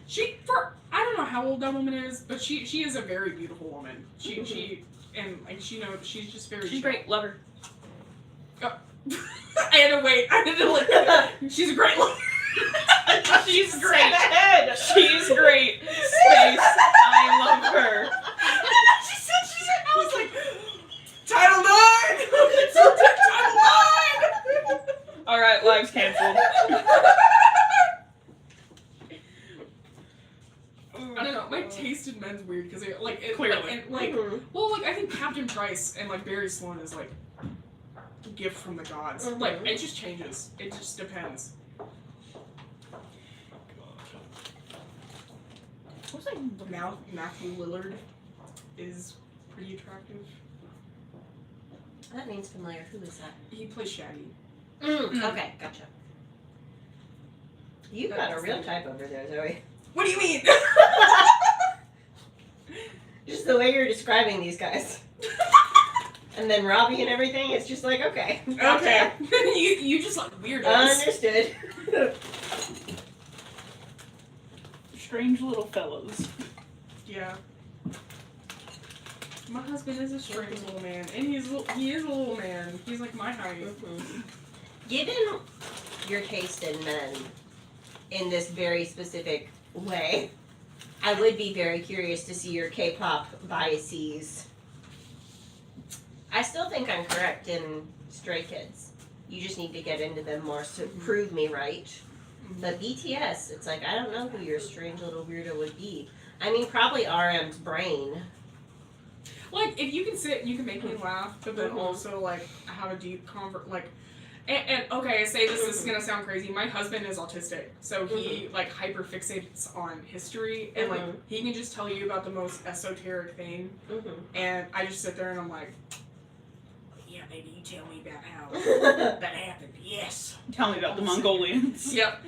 don't know how old that woman is, but she is a very beautiful woman. She she's just very. She's great, love her. I had to wait. I had to look. She's a great lawyer. She's great. She's great. Space. I love her. She said, I was like, Title IX! It's so Title IX! Alright, live's canceled. I don't know, my taste in men's weird because it Clearly. I think Captain Price and like Barry Sloane is like a gift from the gods. Like it just changes. It just depends. What's that? Now Matthew Lillard is pretty attractive. That name's familiar. Who is that? He plays Shaggy. Okay, gotcha. You've got a real type over there, Zoe. What do you mean? Just the way you're describing these guys. And then Robbie and everything, it's just like, okay. Okay. you just like weirdos. Understood. Strange little fellows. Yeah. My husband is a strange little man, and he is a little man. He's like my height. Given your taste in men in this very specific way, I would be very curious to see your K-pop biases. I still think I'm correct in Stray Kids. You just need to get into them more to prove me right. But BTS, it's like, I don't know who your strange little weirdo would be. I mean, probably RM's brain. Like, if you can sit and you can make me laugh, but then also, like, have a deep and okay, I say this is gonna sound crazy. My husband is autistic, so he, like, hyper-fixates on history, and, like, he can just tell you about the most esoteric thing, and I just sit there and I'm like, yeah, baby, you tell me about how that happened. Yes. Tell me about the Mongolians. Yep.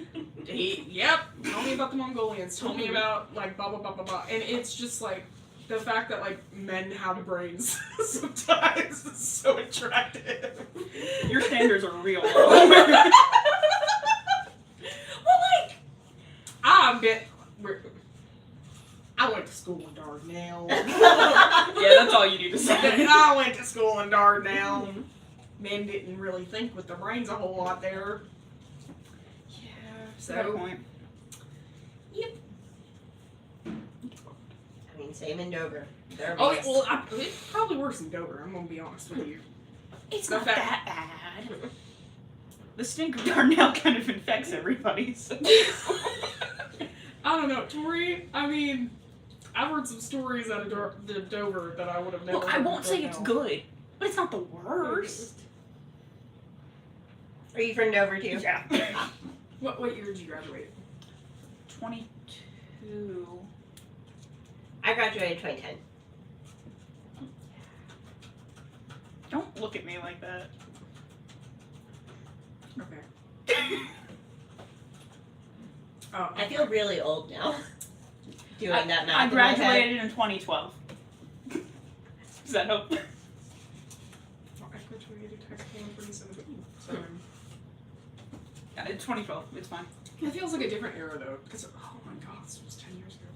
Yep. Tell me about the Mongolians. Tell me about, like, blah, blah, blah, blah, blah. And it's just, like, the fact that, like, men have brains sometimes is so attractive. Your standards are real low. Well, like, I went to school in Dardanelle. Yeah, that's all you need to say. I went to school in Dardanelle. Men didn't really think with their brains a whole lot there. Yeah, So, fair point. Yep. I mean, same in Dover. They're oh, biased. well, it probably worse in Dover, I'm gonna be honest with you. It's The not fact- that bad. The stink of Darnell kind of infects everybody, so. I don't know, Tori, I mean, I've heard some stories out of the Dover that I would have never Look, I heard won't say it's now. good, but it's not the worst. Are you from Dover too? Yeah. What year did you graduate? 22. I graduated 2010. Don't look at me like that. Okay. Oh, I feel really old now. Doing that math. I in my head. graduated in 2012. Does that help? I graduated technically in 2017. So Yeah, it's 2012. It's fine. it feels like a different era though, because oh my god, this was 10 years ago.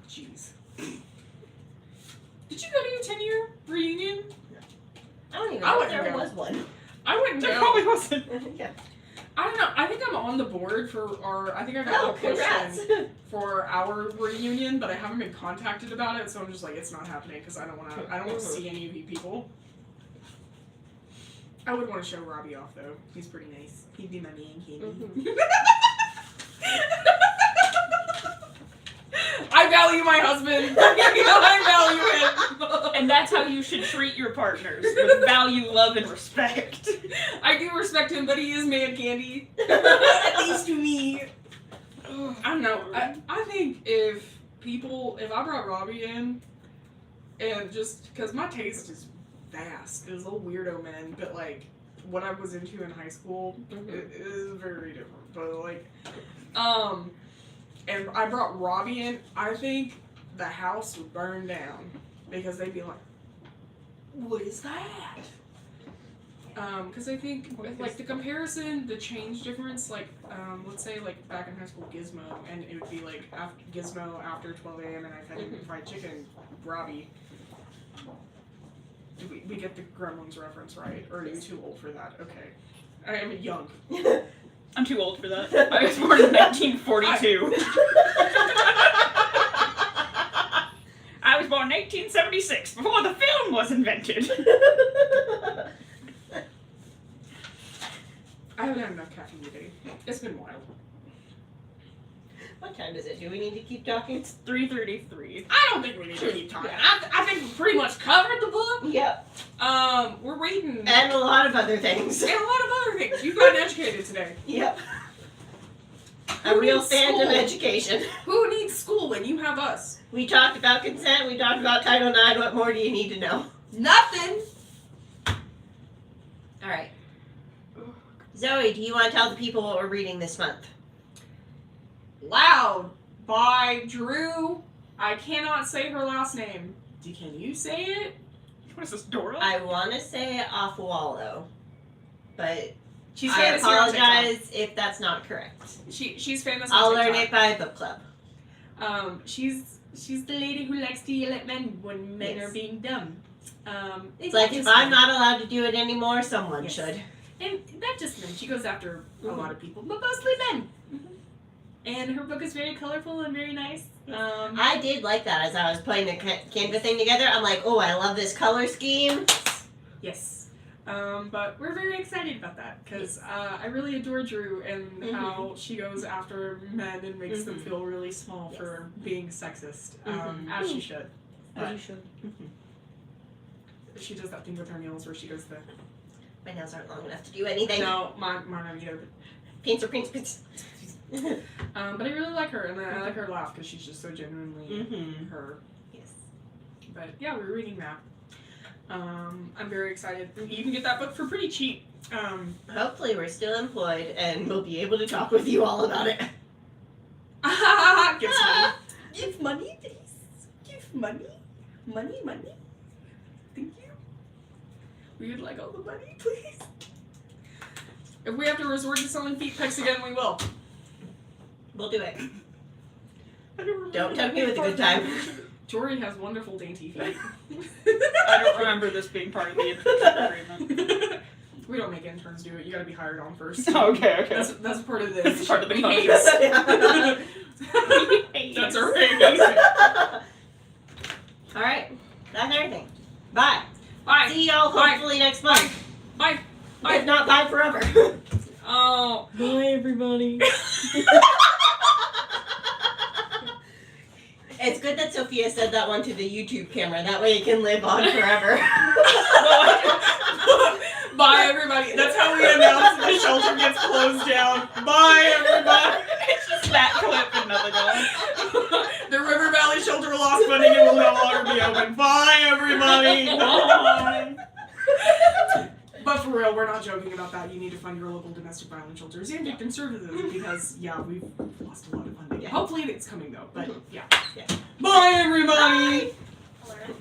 Jeez. Did you go to your 10-year reunion? I don't even I know if wouldn't there go. was one. I wouldn't There know. probably wasn't. Yeah. I don't know. I think I'm on the board for our. I think I got Oh, a congrats. question for our reunion, but I haven't been contacted about it. So I'm just like, it's not happening because I don't want to. I don't want to see any of you people. I would want to show Robbie off though. He's pretty nice. He'd be my man candy. I value my husband. I value him. And that's how you should treat your partners, with value, love, and respect. I do respect him, but he is man candy. At least to me. I don't know. I think if I brought Robbie in, and just because my taste is vast, there's little weirdo men, but like what I was into in high school, it is very different. But like, and I brought Robbie in. I think the house would burn down because they'd be like, "What is that?" Because I think like the comparison, the change difference, like let's say like back in high school, Gizmo, and it would be like Gizmo after 12 a.m. and I fed him fried chicken. Robbie. Do we get the Gremlins reference right? Or are you too old for that? Okay. I am young. I'm too old for that. I was born in 1942. I was born in 1876, before the film was invented. I haven't had enough caffeine today. It's been wild. What time is it? Do we need to keep talking? It's 3:33. I don't think we need to keep talking. I think we pretty much covered the book. Yep. We're reading. And a lot of other things. And a lot of other things. You've gotten educated today. Yep. A Who real needs fan school? of education. Who needs school when you have us? We talked about consent. We talked about Title IX. What more do you need to know? Nothing. All right. Zoe, do you want to tell the people what we're reading this month? Loud by Drew. I cannot say her last name. Can you say it? What is this, Dora? I want to say off Wallow, but She's I famous here on TikTok. apologize if that's not correct. She's famous on I'll TikTok. learn it by book club. She's the lady who likes to yell at men when men Yes. are being dumb. It's like if I'm not allowed to do it anymore, someone Yes. should. And not just men. She goes after a Mhm. lot of people, but mostly men. And her book is very colorful and very nice. I did like that as I was putting the Canva thing together. I'm like, oh, I love this color scheme. Yes. But we're very excited about that because I really adore Drew and how she goes after men and makes them feel really small for being sexist, as she should. As you should. She does that thing with her nails where she goes the... My nails aren't long enough to do anything. No, mine aren't either. Paints or paints. But I really like her, and I like her laugh because she's just so genuinely her. Yes. But yeah, we're reading that. I'm very excited. You can get that book for pretty cheap. Hopefully we're still employed and we'll be able to talk with you all about it. Give money. Give money, please. Give money. Money. Thank you. We would like all the money, please. If we have to resort to selling feet pics again, we will. We'll do it. I don't Don't tempt me with a good time. Tori has wonderful dainty feet. I don't remember this being part of the agreement. We don't make interns do it. You gotta be hired on first. Okay. That's part of this. That's part of the We contract. hate. That's our race. All right. That's everything. Bye. Bye. See y'all hopefully next month. Bye. If not, bye forever. Oh. Bye, everybody. It's good that Sophia said that one to the YouTube camera. That way it can live on forever. Bye, everybody. That's how we announce the shelter gets closed down. Bye, everybody. It's just that clip and nothing else. The River Valley Shelter lost funding and will no longer be open. Bye, everybody. Bye. But for real, we're not joking about that. You need to fund your local domestic violence shelters and victim services because, yeah, we've lost a lot of funding. Yeah. Hopefully it's coming, though. But, yeah. Yeah. Bye, everybody. Bye.